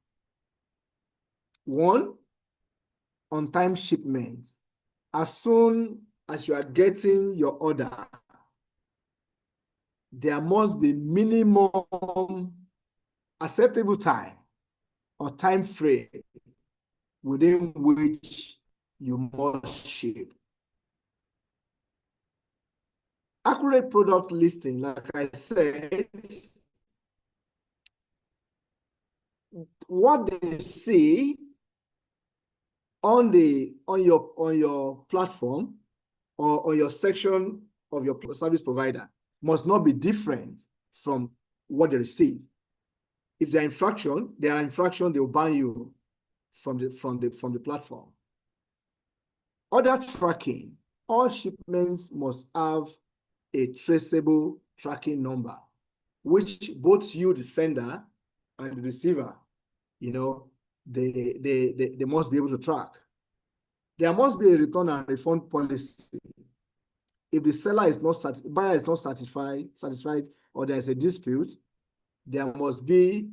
Speaker 4: One, on-time shipments. As soon as you are getting your order, there must be minimum acceptable time or time frame within which you must ship. Accurate product listing, like I said, what they see on your platform or on your section of your service provider must not be different from what they receive. If there are infractions, they will ban you from the platform. Order tracking. All shipments must have a traceable tracking number, which both you, the sender, and the receiver, you know, they must be able to track. There must be a return and refund policy. If the seller is not buyer is not satisfied, or there's a dispute, there must be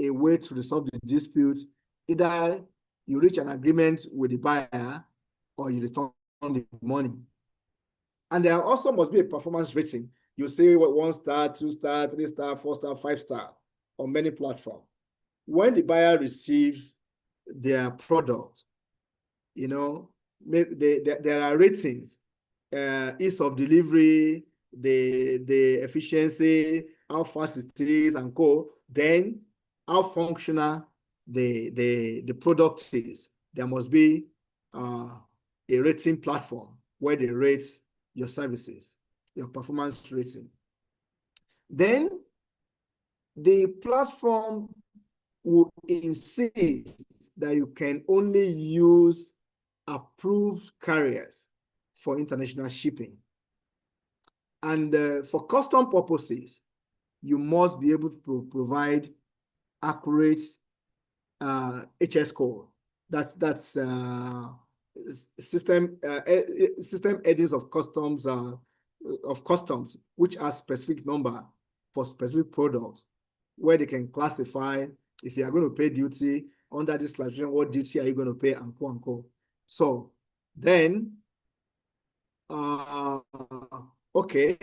Speaker 4: a way to resolve the dispute. Either you reach an agreement with the buyer or you return the money. And there also must be a performance rating. You say 1 star, 2 star, 3 star, 4 star, 5 star on many platforms. When the buyer receives their product, you know, there are ratings, ease of delivery, the efficiency, how fast it is, and then how functional the product is. There must be a rating platform where they rate your services, your performance rating. Then the platform would insist that you can only use approved carriers for international shipping. And for custom purposes, you must be able to provide accurate HS code. That's system headings of customs, which are specific number for specific products, where they can classify if you are going to pay duty under this classification, what duty are you going to pay, and co and co. So then, okay,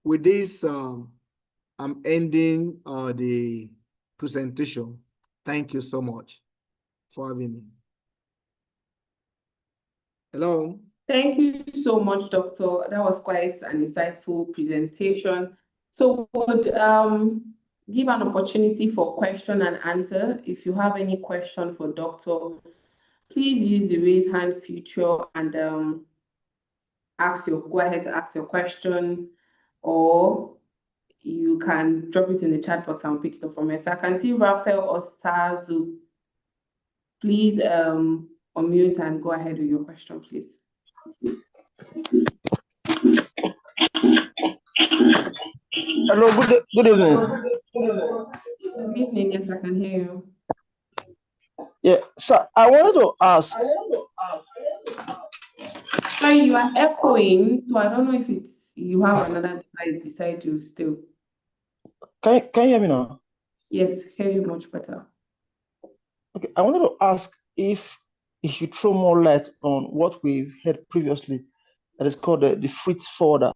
Speaker 4: with this, I'm ending the presentation. Thank you so much for having me. Hello.
Speaker 1: Thank you so much, Doctor. That was quite an insightful presentation. So would give an opportunity for question and answer. If you have any question for Doctor, please use the raise hand feature and go ahead to ask your question, or you can drop it in the chat box and pick it up from here. So I can see Raphael Ostazu. Please unmute and go ahead with your question, please.
Speaker 5: Hello, good evening.
Speaker 1: Good evening, yes, I can hear you.
Speaker 5: Yeah, so I wanted to ask.
Speaker 1: Sorry, you are echoing, so I don't know if it's you have another device beside you still.
Speaker 5: Can you hear me now?
Speaker 1: Yes, hear you much better.
Speaker 5: Okay, I wanted to ask if you should throw more light on what we've heard previously, that is called the freight forwarder.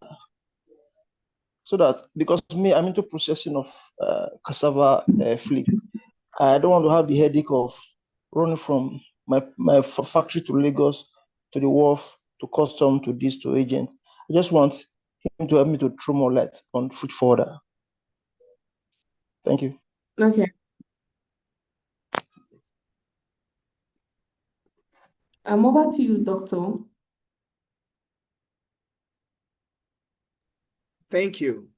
Speaker 5: So that, because me, I'm into processing of cassava fleet. I don't want to have the headache of running from my factory to Lagos, to the wharf, to custom, to this, to agent. I just want him to help me to throw more light on freight forwarder. Thank you.
Speaker 1: Okay. Over to you, Doctor.
Speaker 4: Thank you.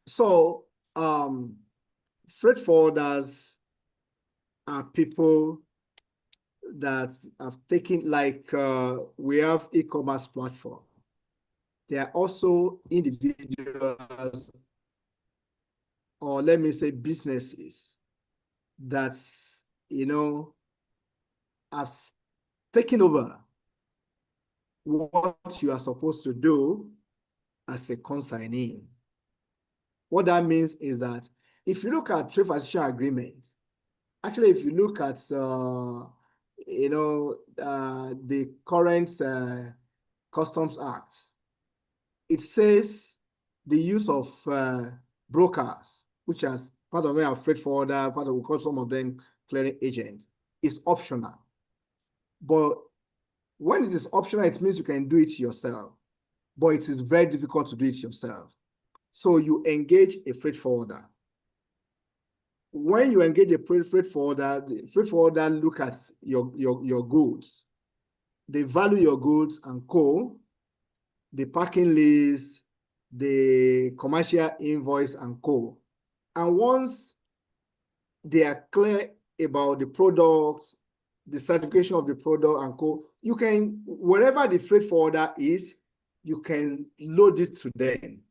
Speaker 4: So, freight forwarders are people that have taken, like we have e-commerce platform. They are also individuals, or let me say businesses, that's, have taken over what you are supposed to do as a consignee. What that means is that if you look at trade facilitation agreements, actually, if you look at the current Customs Act, it says the use of brokers, which as part of our freight forwarder, part of, we call some of them clearing agents, is optional. But when it is optional, it means you can do it yourself, but it is very difficult to do it yourself. So you engage a freight forwarder. When you engage a freight forwarder, the freight forwarder look at your goods. They value your goods and co, the packing list, the commercial invoice and co. And once they are clear about the product, the certification of the product and co, you can, wherever the freight forwarder is, you can load it to them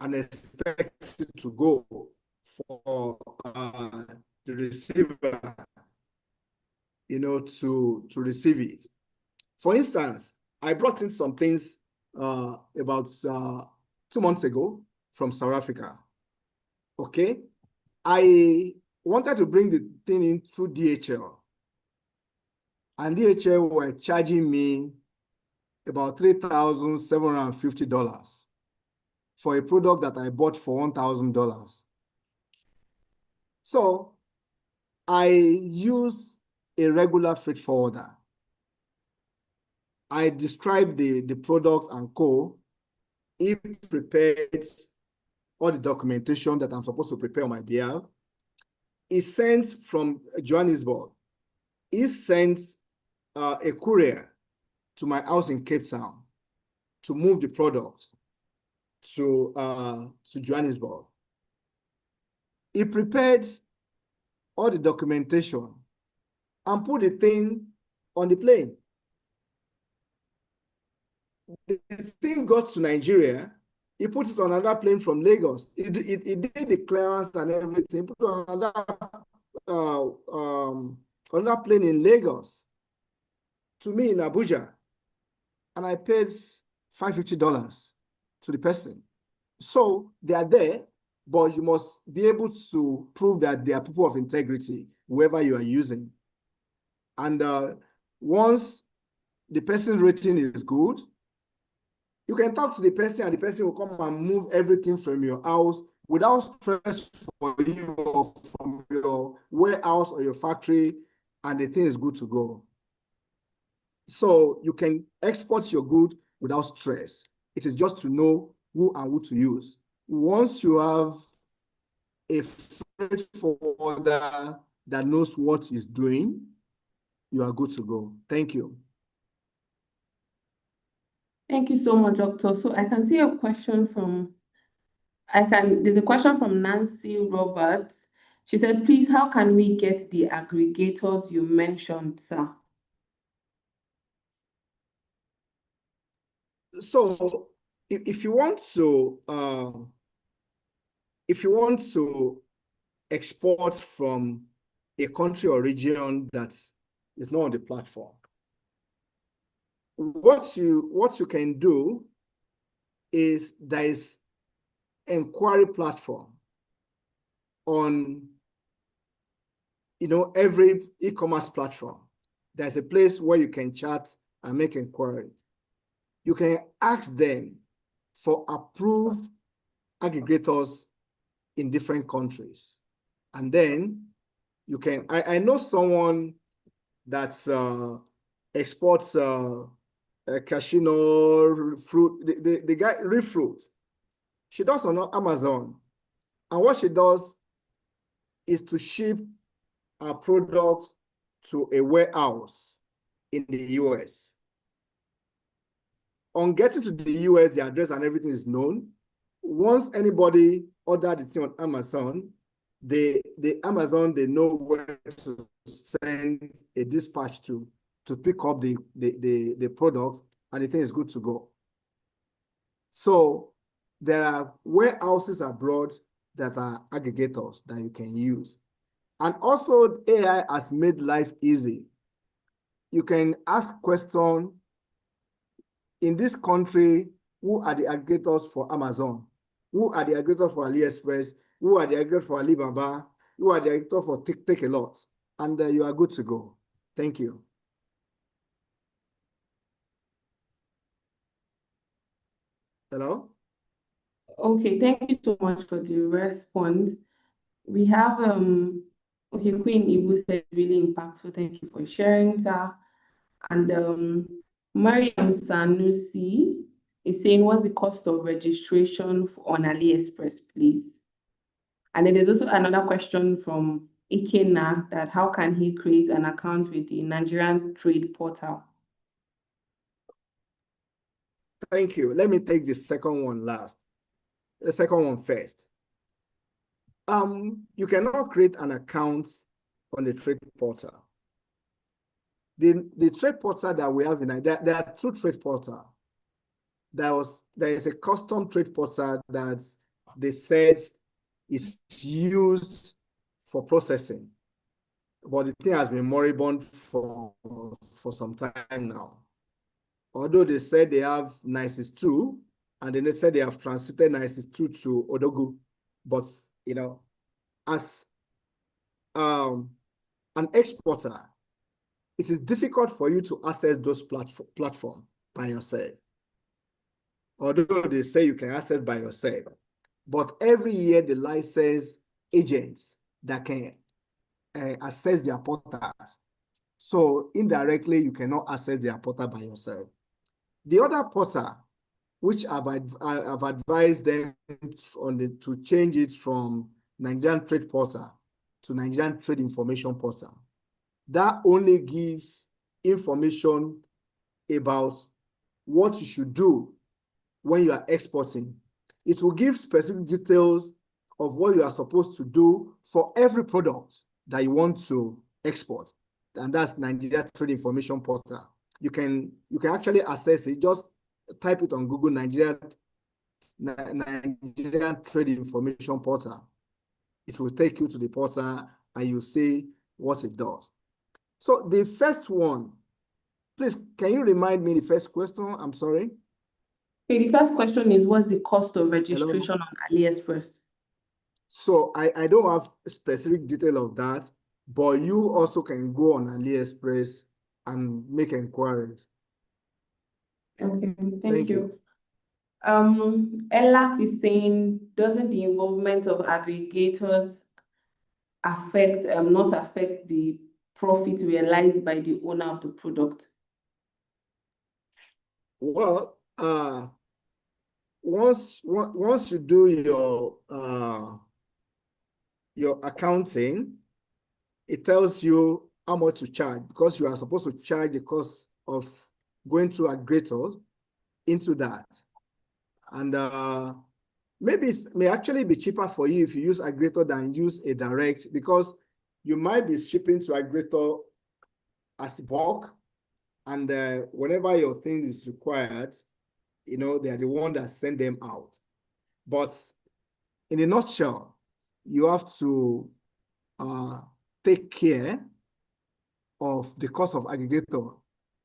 Speaker 4: and expect it to go for the receiver, to receive it. For instance, I brought in some things about 2 months ago from South Africa. Okay, I wanted to bring the thing in through DHL, and DHL were charging me about $3,750 for a product that I bought for $1,000. So I used a regular freight forwarder. I described the product and co. He prepared all the documentation that I'm supposed to prepare on my behalf. He sends from Johannesburg. He sends a courier to my house in Cape Town to move the product to Johannesburg. He prepared all the documentation and put the thing on the plane. The thing got to Nigeria. He put it on another plane from Lagos. He did the clearance and everything. Put it on another plane in Lagos to me in Abuja, and I paid $550 to the person. So they are there, but you must be able to prove that they are people of integrity, whoever you are using. And once the person's rating is good, you can talk to the person and the person will come and move everything from your house without stress for you or from your warehouse or your factory, and the thing is good to go. So you can export your good without stress. It is just to know who and who to use. Once you have a freight forwarder that knows what he's doing, you are good to go. Thank you.
Speaker 1: Thank you so much, Doctor. So I can see a question from, there's a question from Nancy Roberts. She said, please, how can we get the aggregators you mentioned, sir?
Speaker 4: So if you want to export from a country or region that is not on the platform, what you can do is there is inquiry platform on every e-commerce platform. There's a place where you can chat and make inquiry. You can ask them for approved aggregators in different countries. And then you can, I know someone that's exports cashew nut, fruit, the guy, real fruit. She does on Amazon. And what she does is to ship our product to a warehouse in the US. On getting to the US, the address and everything is known. Once anybody ordered the thing on Amazon, the Amazon, they know where to send a dispatch to pick up the product, and the thing is good to go. So there are warehouses abroad that are aggregators that you can use. And also AI has made life easy. You can ask questions. In this country, who are the aggregators for Amazon? Who are the aggregators for AliExpress? Who are the aggregators for Alibaba? Who are the aggregators for Take a Lot? And you are good to go. Thank you. Hello?
Speaker 1: Okay, thank you so much for the response. We have okay, Queen Ibu said really impactful. Thank you for sharing that. And Mariam Sanusi is saying, what's the cost of registration on AliExpress, please? And then there's also another question from Ikena, that how can he create an account with the Nigerian Trade Portal?
Speaker 4: Thank you. Let me take the second one last. The second one first. You cannot create an account on the trade portal. The trade portal that we have in Nigeria, there are two trade portals. There is a custom trade portal that they said is used for processing, but the thing has been moribund for some time now. Although they said they have NICES 2, and then they said they have transited NICES 2 to Odogu, but as an exporter, it is difficult for you to access those platforms by yourself. Although they say you can access by yourself, but every year the license agents that can access their portals. So indirectly, you cannot access their portal by yourself. The other portal, which I've advised them to change it from Nigerian Trade Portal to Nigerian Trade Information Portal. That only gives information about what you should do when you are exporting. It will give specific details of what you are supposed to do for every product that you want to export. And that's Nigeria Trade Information Portal. You can actually access it. Just type it on Google, Nigeria Nigerian Trade Information Portal. It will take you to the portal and you see what it does. So the first one, please, can you remind me the first question? I'm sorry.
Speaker 1: Okay, the first question is, what's the cost of registration on AliExpress?
Speaker 4: So I don't have a specific detail of that, but you also can go on AliExpress and make inquiries.
Speaker 1: Okay, thank you. Ella is saying, doesn't the involvement of aggregators not affect the profit realized by the owner of the product?
Speaker 4: Well, once you do your accounting, it tells you how much to charge, because you are supposed to charge the cost of going through aggregators into that. And maybe it may actually be cheaper for you if you use aggregator than use a direct, because you might be shipping to aggregator as bulk, and whenever your thing is required, you know, they are the one that send them out. But in a nutshell, you have to take care of the cost of aggregator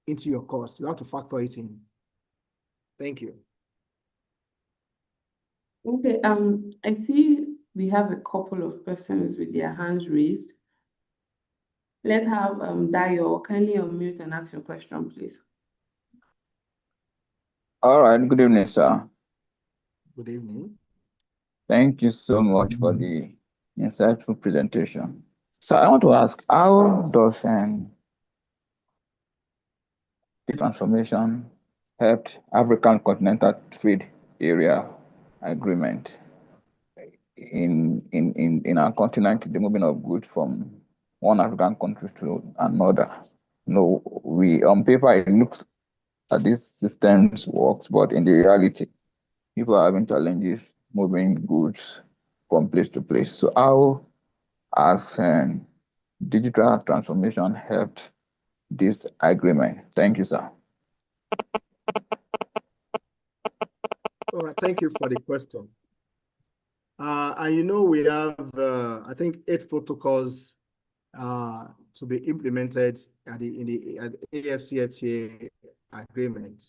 Speaker 4: into your cost. You have to factor it in. Thank you.
Speaker 1: Okay, I see we have a couple of persons with their hands raised. Let's have Dayo kindly unmute and ask your question, please.
Speaker 6: All right, good evening, sir.
Speaker 4: Good evening.
Speaker 6: Thank you so much for the insightful presentation. So I want to ask, how does the transformation help African Continental Trade Area Agreement in our continent, the movement of goods from one African country to another? No, we on paper it looks that these systems works, but in the reality, people are having challenges moving goods from place to place. So how has digital transformation helped this agreement? Thank you, sir.
Speaker 4: All right, thank you for the question. And you know, we have, I think, 8 protocols to be implemented at the AFCFTA agreement.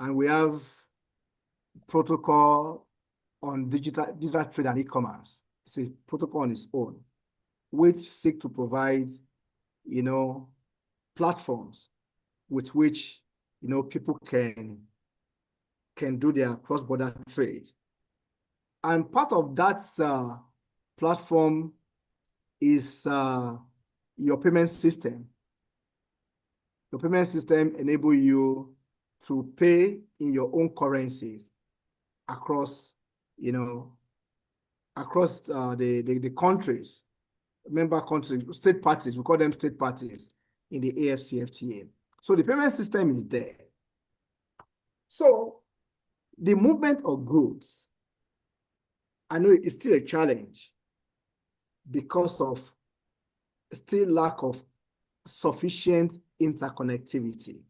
Speaker 4: And we have protocol on digital trade and e-commerce. It's a protocol on its own, which seek to provide, you know, platforms with which, you know, people can do their cross-border trade. And part of that platform is your payment system. Your payment system enable you to pay in your own currencies across, you know, across the countries, member countries, state parties, we call them state parties in the AFCFTA. So the payment system is there. So the movement of goods, I know it's still a challenge because of still lack of sufficient interconnectivity.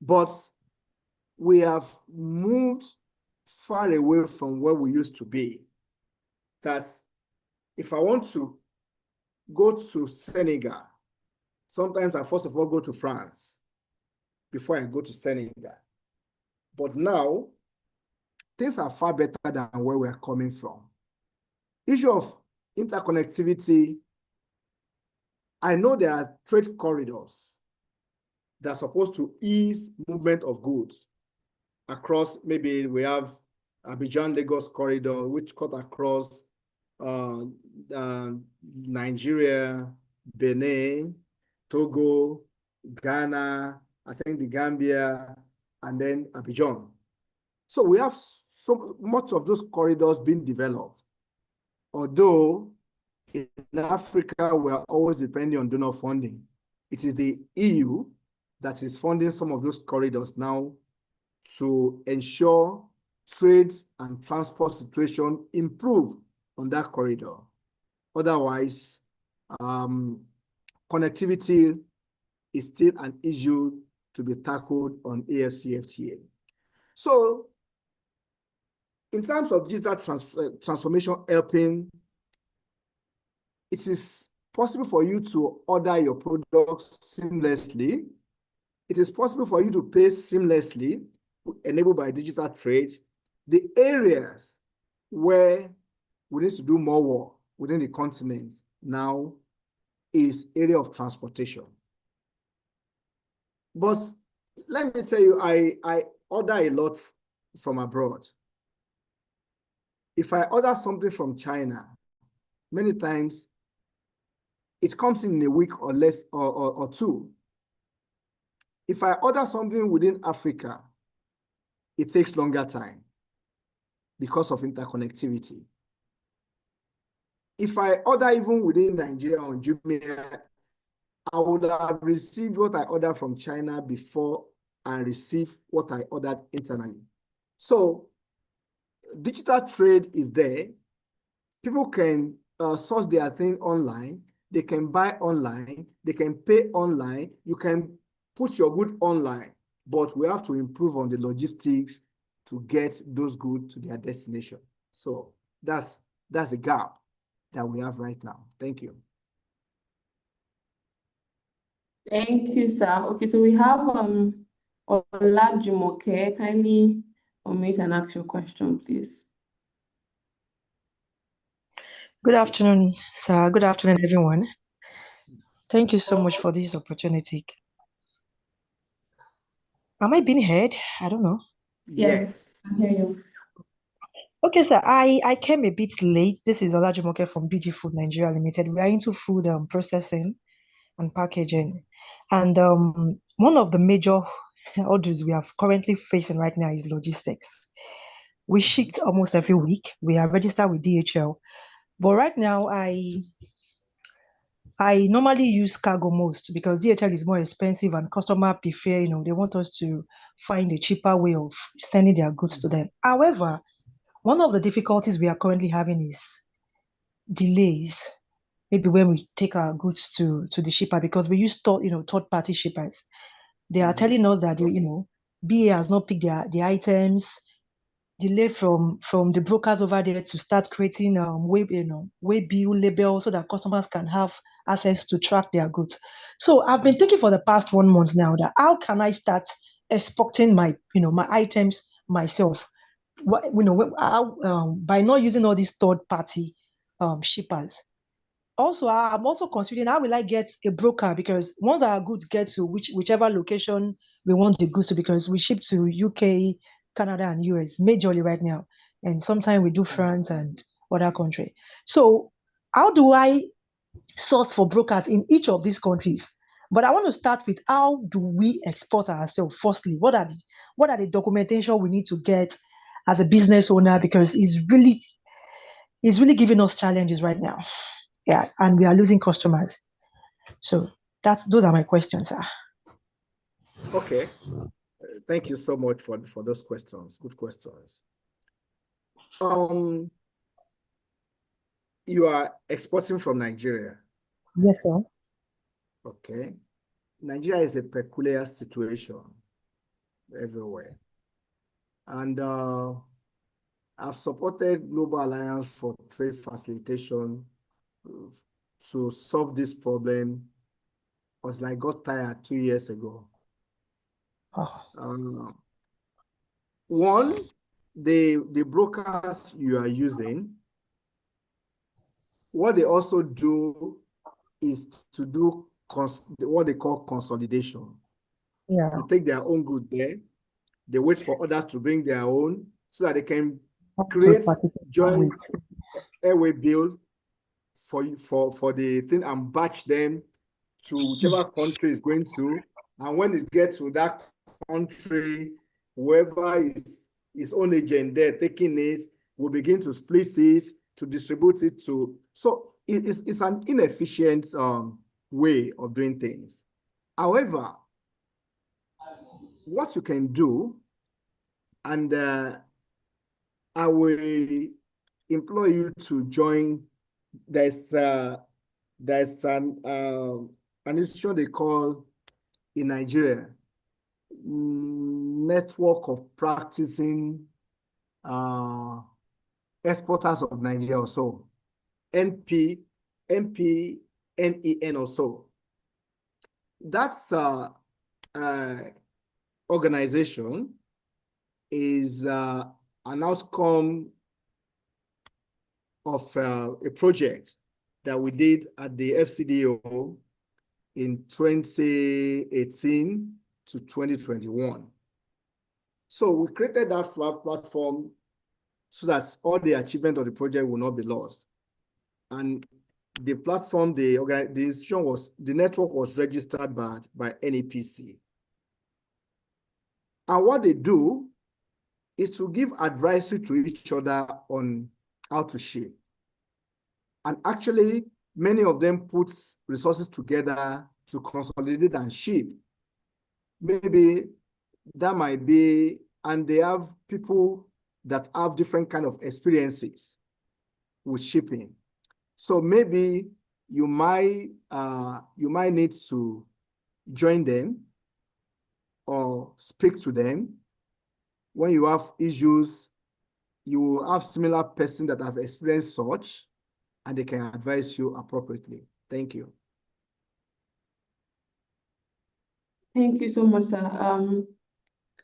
Speaker 4: But we have moved far away from where we used to be. That if I want to go to Senegal, sometimes I first of all go to France before I go to Senegal. But now, things are far better than where we're coming from. Issue of interconnectivity, I know there are trade corridors that are supposed to ease movement of goods across. Maybe we have Abidjan-Lagos corridor, which cut across Nigeria, Benin, Togo, Ghana, I think the Gambia, and then Abidjan. So we have so much of those corridors being developed. Although in Africa, we are always depending on donor funding. It is the EU that is funding some of those corridors now to ensure trade and transport situation improve on that corridor. Otherwise, connectivity is still an issue to be tackled on AFCFTA. So in terms of digital transformation helping, it is possible for you to order your products seamlessly. It is possible for you to pay seamlessly, enabled by digital trade. The areas where we need to do more work within the continent now is area of transportation. But let me tell you, I order a lot from abroad. If I order something from China, many times it comes in a week or less or two. If I order something within Africa, it takes longer time because of interconnectivity. If I order even within Nigeria on Jumia, I would have received what I ordered from China before I receive what I ordered internally. So digital trade is there. People can source their thing online. They can buy online. They can pay online. You can put your good online, but we have to improve on the logistics to get those goods to their destination. So that's the gap that we have right now. Thank you.
Speaker 1: Thank you, sir. Okay, so we have Olajumoke. Kindly unmute and ask your question, please.
Speaker 7: Good afternoon, sir. Good afternoon, everyone. Thank you so much for this opportunity. Am I being heard? I don't know.
Speaker 1: Yes, I hear you.
Speaker 7: Okay, sir. I came a bit late. This is Olajumoke from BG Food Nigeria Limited. We are into food processing and packaging. And one of the major orders we are currently facing right now is logistics. We ship almost every week. We are registered with DHL. But right now, I normally use cargo most because DHL is more expensive and customer prefer, they want us to find a cheaper way of sending their goods to them. However, one of the difficulties we are currently having is delays. Maybe when we take our goods to the shipper, because we use third-party shippers. They are telling us that BA has not picked the items, delay from the brokers over there to start creating way bill label so that customers can have access to track their goods. So I've been thinking for the past 1 month now that how can I start exporting my my items myself? By not using all these third party shippers. Also, I'm also considering how will I get a broker, because once our goods get to whichever location we want the goods to, because we ship to UK, Canada, and US majorly right now, and sometimes we do France and other country. So how do I source for brokers in each of these countries? But I want to start with how do we export ourselves? Firstly, what are the documentation we need to get as a business owner, because it's really giving us challenges right now. Yeah, and we are losing customers. So those are my questions, sir.
Speaker 4: Okay. Thank you so much for those questions. Good questions. You are exporting from Nigeria.
Speaker 7: Yes, sir.
Speaker 4: Okay. Nigeria is a peculiar situation everywhere. And I've supported Global Alliance for Trade Facilitation to solve this problem until I got tired 2 years ago.
Speaker 7: Oh.
Speaker 4: One, the brokers you are using, what they also do is to do what they call consolidation.
Speaker 7: Yeah.
Speaker 4: They take their own good there, they wait for others to bring their own so that they can create joint airway bill for the thing and batch them to whichever country is going to. And when it gets to that country, whoever is his own agent there taking it will begin to split it, to distribute it to. So it's an inefficient way of doing things. However, what you can do, and I will implore you to join. There's an institution they call in Nigeria, Network of Practicing Exporters of Nigeria or so, NPNEN or so. That's organization is an outcome of a project that we did at the FCDO in 2018 to 2021. So we created that platform so that all the achievement of the project will not be lost. And the platform, the institution was, the network was registered by NEPC. And what they do is to give advisory to each other on how to ship. And actually, many of them put resources together to consolidate and ship. Maybe that might be, and they have people that have different kind of experiences with shipping. So maybe you might need to join them or speak to them. When you have issues, you will have similar person that have experienced such, and they can advise you appropriately. Thank you.
Speaker 1: Thank you so much, sir.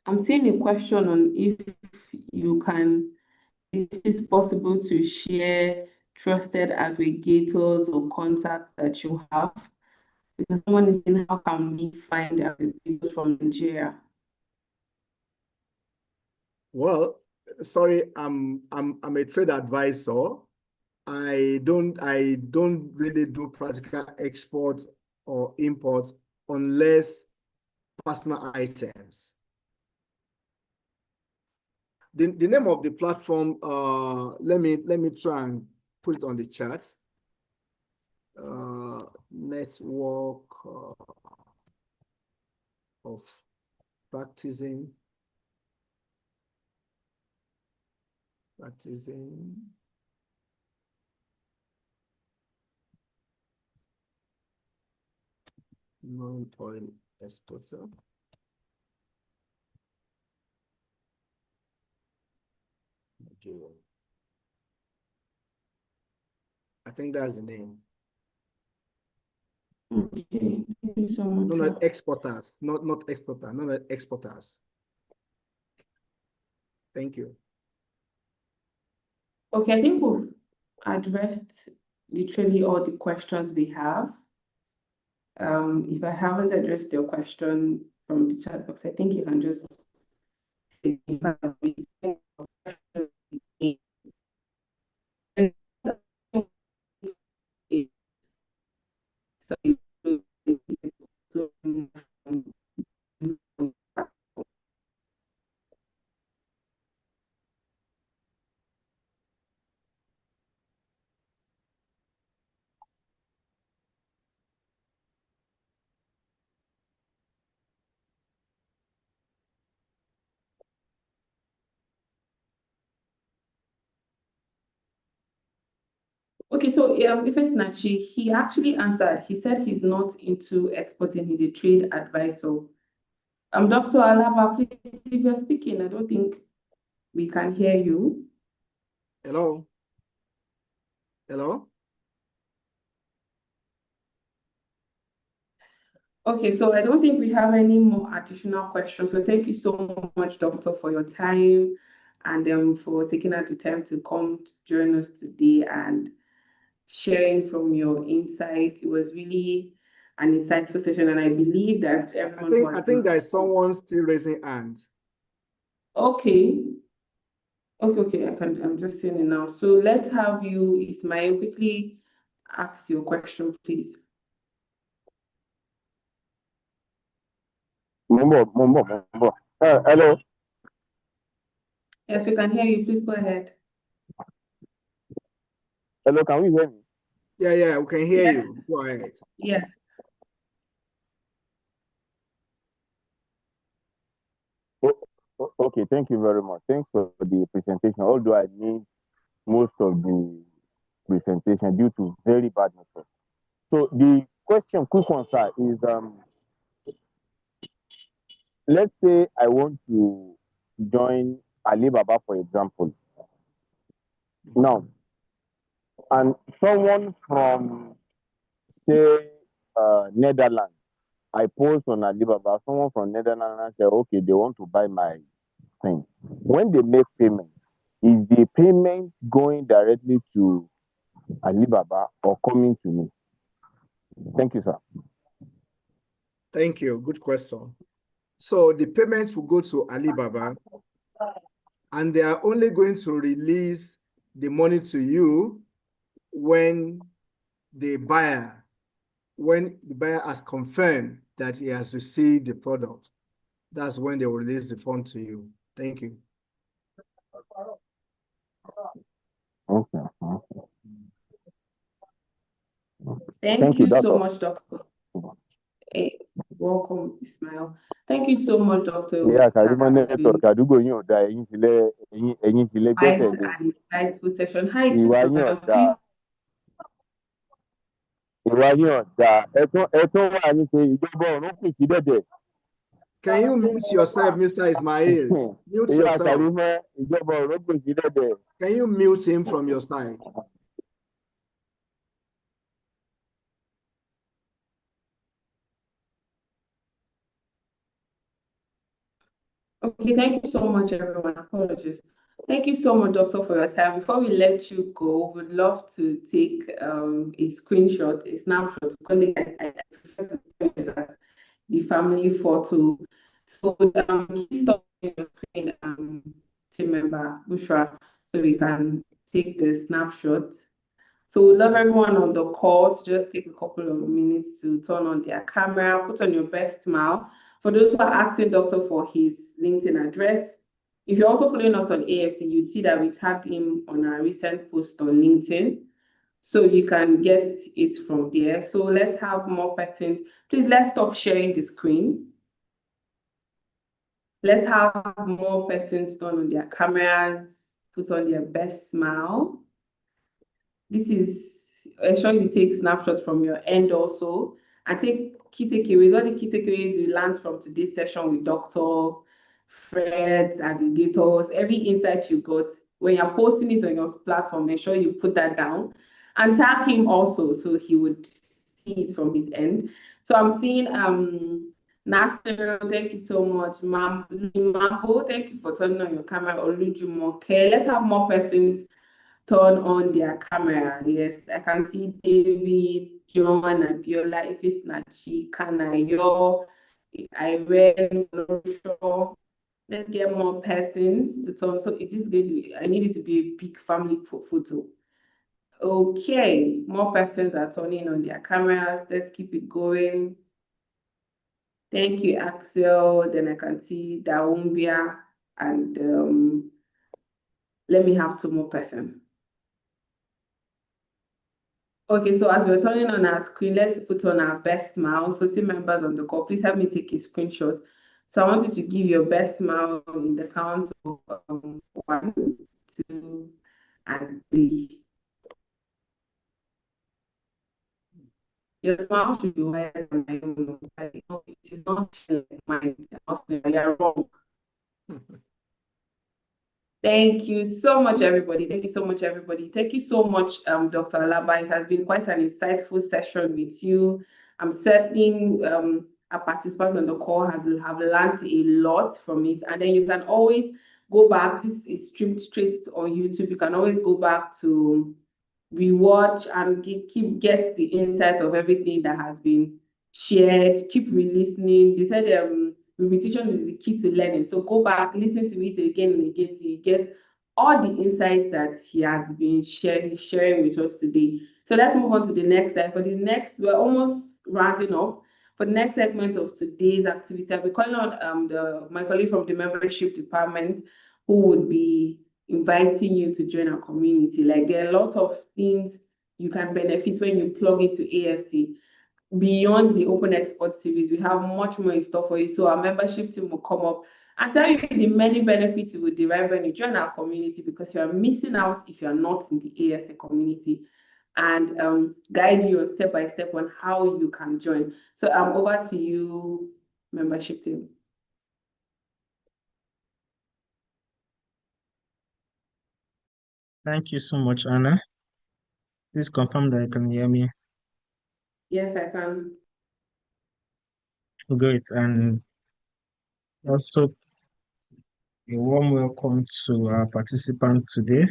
Speaker 1: I'm seeing a question on if it's possible to share trusted aggregators or contacts that you have, because someone is saying, how can we find aggregators from Nigeria?
Speaker 4: Well, sorry, I'm a trade advisor. I don't really do practical export or import unless personal items. The name of the platform, let me try and put it on the chat. Network of practicing non-oil exporter. Nigeria. I think that's the name.
Speaker 1: Okay, thank you so much.
Speaker 4: No, not exporters, not exporter, not exporters. Thank you.
Speaker 1: Okay, I think we've addressed literally all the questions we have. If I haven't addressed your question from the chat box, I think you can just say if I have missed any question. Okay, so if it's Nachi, he actually answered. He said he's not into exporting, he's a trade advisor. Dr. Alaba, please, if you're speaking, I don't think we can hear you.
Speaker 4: Hello? Hello?
Speaker 1: Okay, so I don't think we have any more additional questions. So thank you so much, Doctor, for your time and for taking out the time to come to join us today and sharing from your insights. It was really an insightful session, and I believe that everyone
Speaker 4: I think there's someone still raising hands.
Speaker 1: Okay. Okay, I'm just saying it now. So let's have you, Ismail, quickly ask your question, please.
Speaker 8: Hello.
Speaker 1: Yes, we can hear you. Please go ahead.
Speaker 8: Hello, can you hear me?
Speaker 4: Yeah, we can hear
Speaker 1: Yes.
Speaker 4: you. Go ahead.
Speaker 1: Yes.
Speaker 8: Okay, thank you very much. Thanks for the presentation. Although I missed most of the presentation due to very bad network. So the quick one, sir, is let's say I want to join Alibaba, for example. Now, and someone from, say, Netherlands, I post on Alibaba, someone from Netherlands say, okay, they want to buy my thing. When they make payment, is the payment going directly to Alibaba or coming to me? Thank you, sir.
Speaker 4: Thank you. Good question. So the payment will go to Alibaba, and they are only going to release the money to you when the buyer has confirmed that he has received the product. That's when they will release the fund to you. Thank you.
Speaker 8: Okay.
Speaker 1: Thank you
Speaker 8: That's
Speaker 1: so
Speaker 8: all.
Speaker 1: much, Doctor. Welcome, Ismail. Thank you so much, Doctor.
Speaker 8: Yeah,
Speaker 1: It has
Speaker 8: Karima
Speaker 1: been
Speaker 8: network àdúgbò yín ò dáa, ẹ̀yin sì lẹ
Speaker 1: quite
Speaker 8: gbẹ́sẹ̀ lé.
Speaker 1: an insightful session. Hi,
Speaker 8: Ìwà yín ò
Speaker 1: Ismail.
Speaker 8: dáa.
Speaker 1: Please.
Speaker 8: Ìwà yín ò dáa. Ẹ̀tún wà ní ṣe ìjọba ọ̀run pè sí dẹ̀dẹ̀.
Speaker 4: Can you mute yourself, Mr. Ismail? Mute
Speaker 8: Ìyá
Speaker 4: yourself.
Speaker 8: Karima, ìjọba ọ̀run pè sí dẹ̀dẹ̀.
Speaker 4: Can you mute him from your side?
Speaker 1: Okay, thank you so much, everyone. Apologies. Thank you so much, Doctor, for your time. Before we let you go, we'd love to take a screenshot, a snapshot. I prefer to do it as the family photo. So please stop your screen, team member Bushra, so we can take the snapshot. So we'd love everyone on the call to just take a couple of minutes to turn on their camera, put on your best smile. For those who are asking Doctor for his LinkedIn address, if you're also following us on AFC, you'd see that we tagged him on our recent post on LinkedIn. So you can get it from there. So let's have more persons. Please, let's stop sharing the screen. Let's have more persons turn on their cameras, put on their best smile. This is, ensure you take snapshots from your end also, and take key takeaways. All the key takeaways you learned from today's session with Dr. Fred, aggregators, every insight you got, when you're posting it on your platform, make sure you put that down and tag him also so he would see it from his end. So I'm seeing Nasser, thank you so much. Mambo, thank you for turning on your camera. Olujumoke, let's have more persons turn on their camera. Yes, I can see David, John, Abiola, if it's Nachi, Kanayo, Irene, Losho. Let's get more persons to turn. So it is going to be, I need it to be a big family photo. Okay, more persons are turning on their cameras. Let's keep it going. Thank you, Axel. Then I can see Daumbia, and let me have two more persons. Okay, so as we're turning on our screen, let's put on our best smile. So team members on the call, please help me take a screenshot. So I want you to give your best smile in the count of 1, 2, and 3. Your smile should be wider than my own. It is not like mine. You're wrong. Thank you so much, everybody. Thank you so much, everybody. Thank you so much, Dr. Alaba. It has been quite an insightful session with you. I'm certain our participants on the call have learned a lot from it. And then you can always go back. This is streamed straight on YouTube. You can always go back to rewatch and get the insights of everything that has been shared. Keep re-listening. They said repetition is the key to learning. So go back, listen to it again and again till you get all the insights that he has been sharing with us today. So let's move on to the next slide. For the next, we're almost rounding up. For the next segment of today's activity, I'll be calling on my colleague from the membership department who would be inviting you to join our community. Like there are a lot of things you can benefit when you plug into ASC. Beyond the Open Export series, we have much more in store for you. So our membership team will come up and tell you the many benefits you will derive when you join our community, because you are missing out if you are not in the ASC community, and guide you step by step on how you can join. So over to you, membership team.
Speaker 9: Thank you so much, Anna. Please confirm that you can hear me.
Speaker 1: Yes, I can.
Speaker 9: Great. And also a warm welcome to our participants today.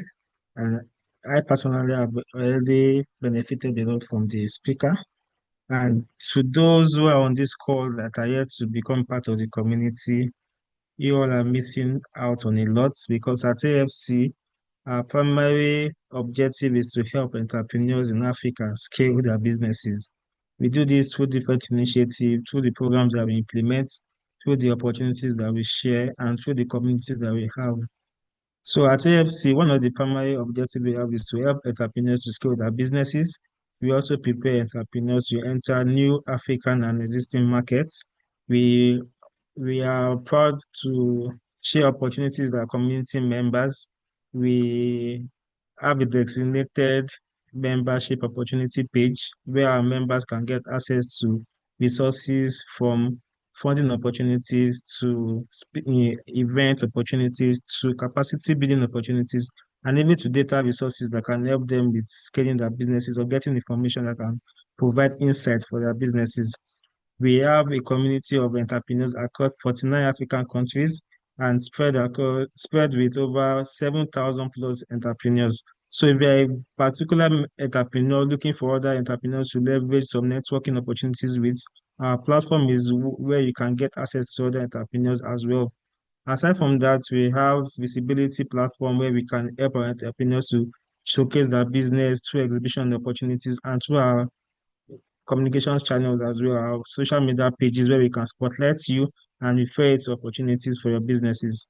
Speaker 9: And I personally have already benefited a lot from the speaker. And to those who are on this call that are yet to become part of the community, you all are missing out on a lot because at AFC, our primary objective is to help entrepreneurs in Africa scale their businesses. We do this through different initiatives, through the programs that we implement, through the opportunities that we share, and through the community that we have. So at AFC, one of the primary objectives we have is to help entrepreneurs to scale their businesses. We also prepare entrepreneurs to enter new African and existing markets. We we are proud to share opportunities with our community members. We have a designated membership opportunity page where our members can get access to resources from funding opportunities to event opportunities to capacity building opportunities and even to data resources that can help them with scaling their businesses or getting information that can provide insight for their businesses. We have a community of entrepreneurs across 49 African countries and spread with over 7,000 plus entrepreneurs. So if you're a particular entrepreneur looking for other entrepreneurs to leverage some networking opportunities with, our platform is where you can get access to other entrepreneurs as well. Aside from that, we have visibility platform where we can help our entrepreneurs to showcase their business through exhibition opportunities and through our communications channels as well, our social media pages where we can spotlight you and refer it to opportunities for your businesses.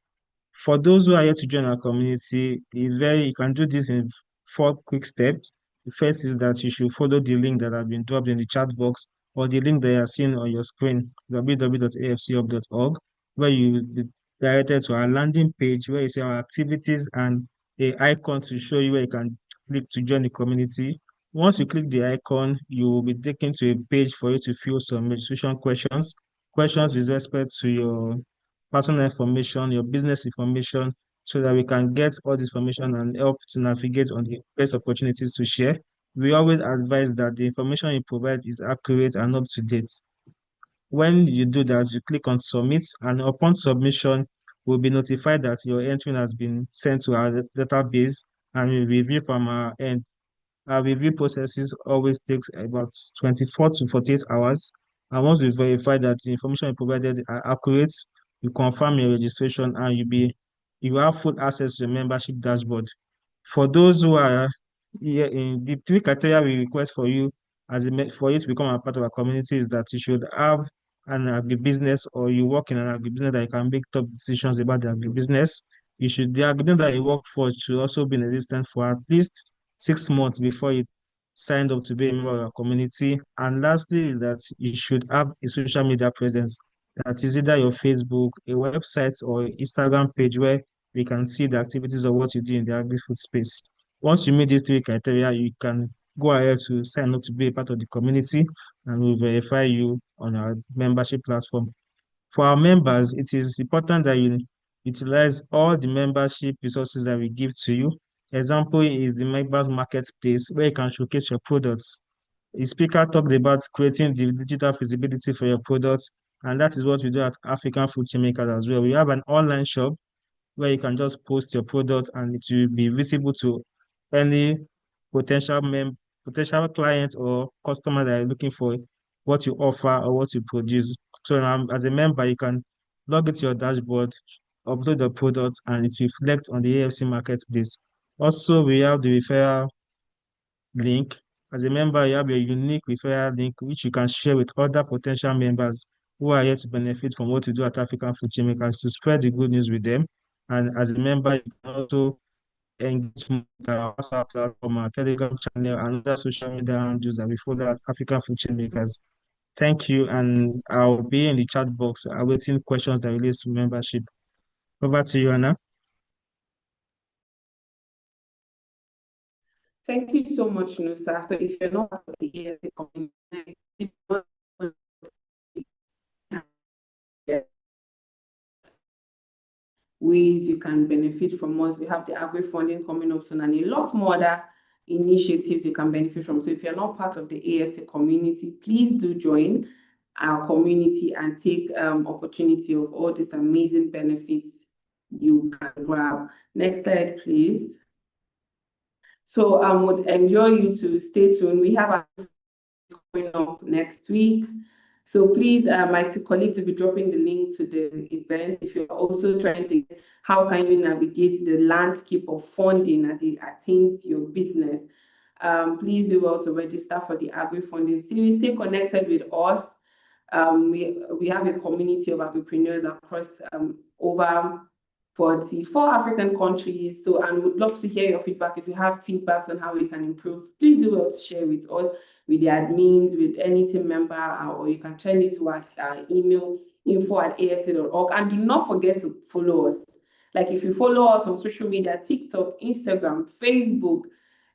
Speaker 9: For those who are yet to join our community, you can do this in 4 quick steps. The first is that you should follow the link that has been dropped in the chat box or the link that you are seeing on your screen, www.afchub.org, where you will be directed to our landing page where you see our activities and a icon to show you where you can click to join the community. Once you click the icon, you will be taken to a page for you to fill some registration questions with respect to your personal information, your business information, so that we can get all this information and help to navigate on the best opportunities to share. We always advise that the information you provide is accurate and up to date. When you do that, you click on submit, and upon submission, we'll be notified that your entry has been sent to our database and we review from our end. Our review processes always takes about 24 to 48 hours. And once we verify that the information you provided are accurate, you confirm your registration and you have full access to the membership dashboard. For those who are here in the 3 criteria we request for you for you to become a part of our community is that you should have an agribusiness or you work in an agribusiness that you can make top decisions about the agribusiness. The agribusiness that you work for should also be in existence for at least 6 months before you signed up to be a member of our community. And lastly, is that you should have a social media presence. That is either your Facebook, a website, or Instagram page where we can see the activities of what you do in the agri-food space. Once you meet these 3 criteria, you can go ahead to sign up to be a part of the community and we'll verify you on our membership platform. For our members, it is important that you utilize all the membership resources that we give to you. Example is the members marketplace where you can showcase your products. The speaker talked about creating the digital feasibility for your products, and that is what we do at African Food Chainmakers as well. We have an online shop where you can just post your product and it will be visible to any potential potential client or customer that are looking for what you offer or what you produce. So as a member, you can log into your dashboard, upload the product, and it reflects on the AFC marketplace. Also, we have the referral link. As a member, you have a unique referral link which you can share with other potential members who are here to benefit from what you do at African Food Chainmakers to spread the good news with them. And as a member, you can also engage with our WhatsApp platform, our Telegram channel, and other social media handles that we follow at African Food Chainmakers. Thank you, and I'll be in the chat box awaiting questions that relate to membership. Over to you, Anna.
Speaker 1: Thank you so much, Nusa. So if you're not part of the ESA community, ways you can benefit from us. We have the agri funding coming up soon and a lot more other initiatives you can benefit from. So if you're not part of the AFC community, please do join our community and take opportunity of all these amazing benefits you can grab. Next slide, please. So I would enjoy you to stay tuned. We have a going up next week. So please, my colleagues will be dropping the link to the event. If you're also trying to, how can you navigate the landscape of funding as it attains your business? Please do well to register for the Agri Funding Series. Stay connected with us. We have a community of agripreneurs across over 44 African countries. So, and would love to hear your feedback. If you have feedbacks on how we can improve, please do well to share with us, with the admins, with any team member, or you can send it to our email info@afc.org. And do not forget to follow us. Like if you follow us on social media, TikTok, Instagram, Facebook,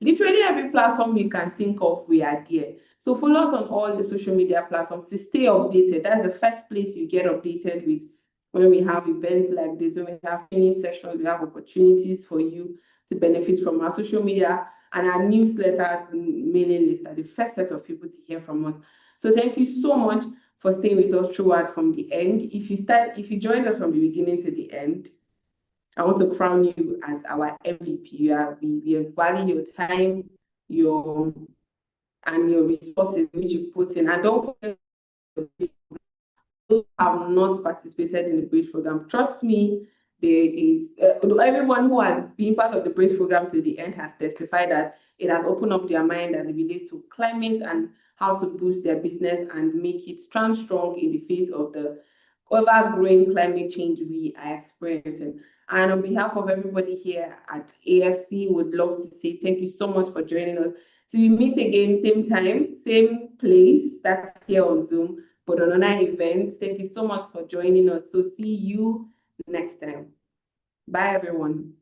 Speaker 1: literally every platform you can think of, we are there. So follow us on all the social media platforms to stay updated. That's the first place you get updated with when we have events like this, when we have training sessions, we have opportunities for you to benefit from our social media and our newsletter mailing list are the first set of people to hear from us. So thank you so much for staying with us throughout from the end. If you joined us from the beginning to the end, I want to crown you as our MVP. We value your time, your resources which you put in. And don't forget who have not participated in the bridge program. Trust me, there is everyone who has been part of the bridge program to the end has testified that it has opened up their mind as it relates to climate and how to boost their business and make it stand strong in the face of the ever-growing climate change we are experiencing. And on behalf of everybody here at AFC, would love to say thank you so much for joining us. So we meet again, same time, same place, that's here on Zoom, but on another event. Thank you so much for joining us. So see you next time. Bye, everyone.